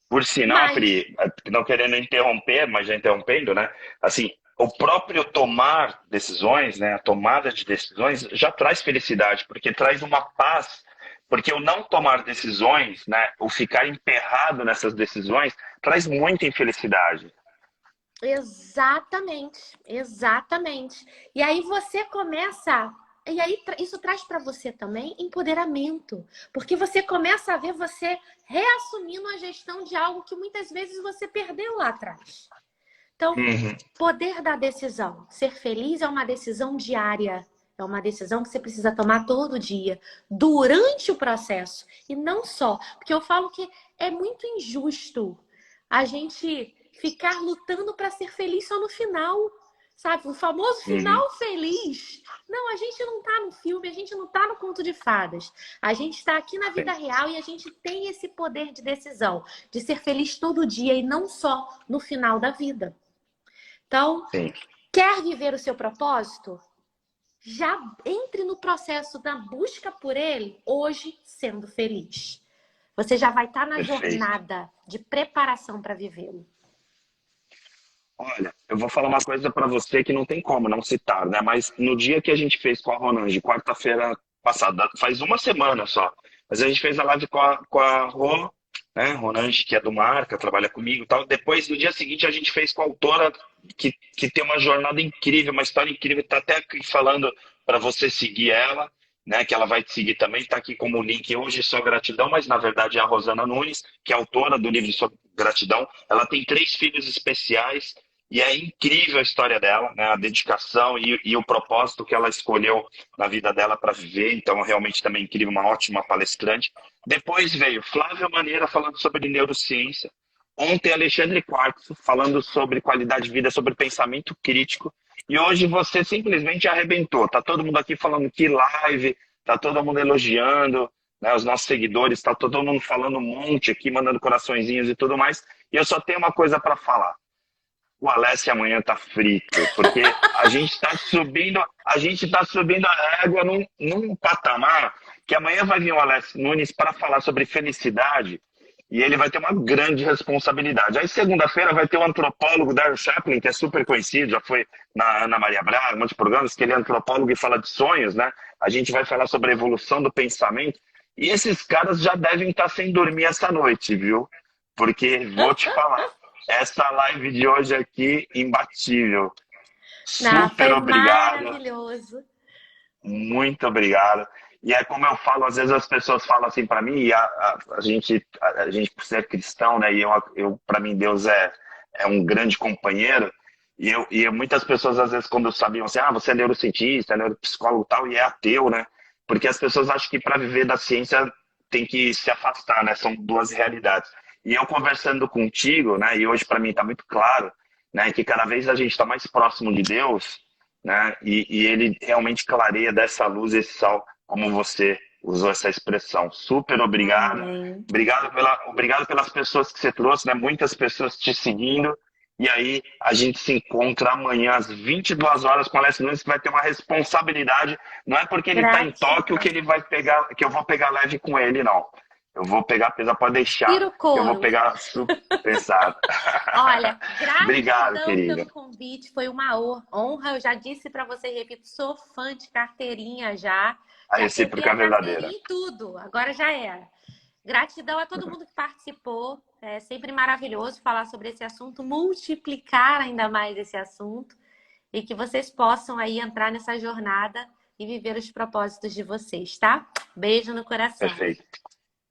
Por sinal, Pri, não querendo interromper, mas já interrompendo, né? Assim, o próprio tomar decisões, né? A tomada de decisões já traz felicidade, porque traz uma paz. Porque o não tomar decisões, né? O ficar emperrado nessas decisões, traz muita infelicidade. Exatamente, exatamente. E aí você começa, e aí isso traz para você também empoderamento, porque você começa a ver você reassumindo a gestão de algo que muitas vezes você perdeu lá atrás. Então, poder da decisão, ser feliz é uma decisão diária, é uma decisão que você precisa tomar todo dia, durante o processo, e não só, porque eu falo que é muito injusto a gente ficar lutando para ser feliz só no final. sabe? O famoso Uhum. final feliz. Não, a gente não tá no filme, a gente não tá no conto de fadas. A gente está aqui na vida Sim, real e a gente tem esse poder de decisão, de ser feliz todo dia e não só no final da vida. Então, sim. quer viver o seu propósito? Já entre no processo da busca por ele hoje sendo feliz. Você já vai estar na Perfeito. jornada de preparação para vivê-lo. Olha, eu vou falar uma coisa para você que não tem como não citar, né? Mas no dia que a gente fez com a Ronange, quarta-feira passada, faz uma semana só, mas a gente fez a live com a Rô, né? Ronange, que é do Marca, trabalha comigo e tal. Depois, no dia seguinte, a gente fez com a autora que tem uma jornada incrível, uma história incrível. Tá até aqui falando para você seguir ela, né? Que ela vai te seguir também. Tá aqui como link hoje, só gratidão, mas na verdade é a Rosana Nunes, que é autora do livro Só Gratidão. Ela tem 3 filhos especiais. E é incrível a história dela, né? A dedicação e o propósito que ela escolheu na vida dela para viver. Então, realmente também incrível, uma ótima palestrante. Depois veio Flávia Maneira falando sobre neurociência. Ontem, Alexandre Quartzo falando sobre qualidade de vida, sobre pensamento crítico. E hoje você simplesmente arrebentou. Tá todo mundo aqui falando que live, tá todo mundo elogiando, né? Os nossos seguidores, tá todo mundo falando um monte aqui, mandando coraçõezinhos e tudo mais. E eu só tenho uma coisa para falar. O Alessio amanhã tá frito, porque a gente tá subindo a régua num patamar que amanhã vai vir o Alessio Nunes para falar sobre felicidade e ele vai ter uma grande responsabilidade. Aí segunda-feira vai ter o antropólogo Darryl Chaplin, que é super conhecido, já foi na Ana Maria Braga, muitos programas que ele é antropólogo e fala de sonhos, né? A gente vai falar sobre a evolução do pensamento e esses caras já devem estar sem dormir essa noite, viu? Porque vou te falar. Essa live de hoje aqui, imbatível. Não, Super foi obrigado, maravilhoso. muito obrigado. E é como eu falo, às vezes as pessoas falam assim para mim, e a gente por ser cristão, né? E para mim Deus é um grande companheiro. Muitas pessoas às vezes quando sabiam assim, você é neurocientista, é neuropsicólogo e tal, e é ateu, né? Porque as pessoas acham que para viver da ciência tem que se afastar, né? São duas realidades. E eu conversando contigo, né? E hoje para mim está muito claro, né? Que cada vez a gente está mais próximo de Deus, né? E ele realmente clareia dessa luz esse sal, como você usou essa expressão. Super obrigado. Amém. Obrigado pelas pessoas que você trouxe, né? Muitas pessoas te seguindo. E aí a gente se encontra amanhã às 22 horas com o Alessio Nunes, que vai ter uma responsabilidade. Não é porque ele está em Tóquio que Gratidão. ele vai pegar, que eu vou pegar leve com ele, não. Eu vou pegar pesado, pode deixar, Tira o que eu vou couro. pegar super pesado. Olha, Obrigado, gratidão querida. pelo convite, foi uma honra. Eu já disse para você, e repito, sou fã de carteirinha já. A Já quebrei recíproca a é verdadeira. carteirinha e tudo. Agora já era. Gratidão a todo mundo que participou. É sempre maravilhoso falar sobre esse assunto, multiplicar ainda mais esse assunto e que vocês possam aí entrar nessa jornada e viver os propósitos de vocês, tá? Beijo no coração. Perfeito.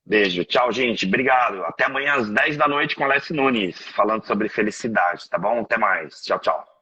Beijo. Tchau, gente. Obrigado. Até amanhã às 10 da noite com o Alessio Nunes, falando sobre felicidade, tá bom? Até mais. Tchau, tchau.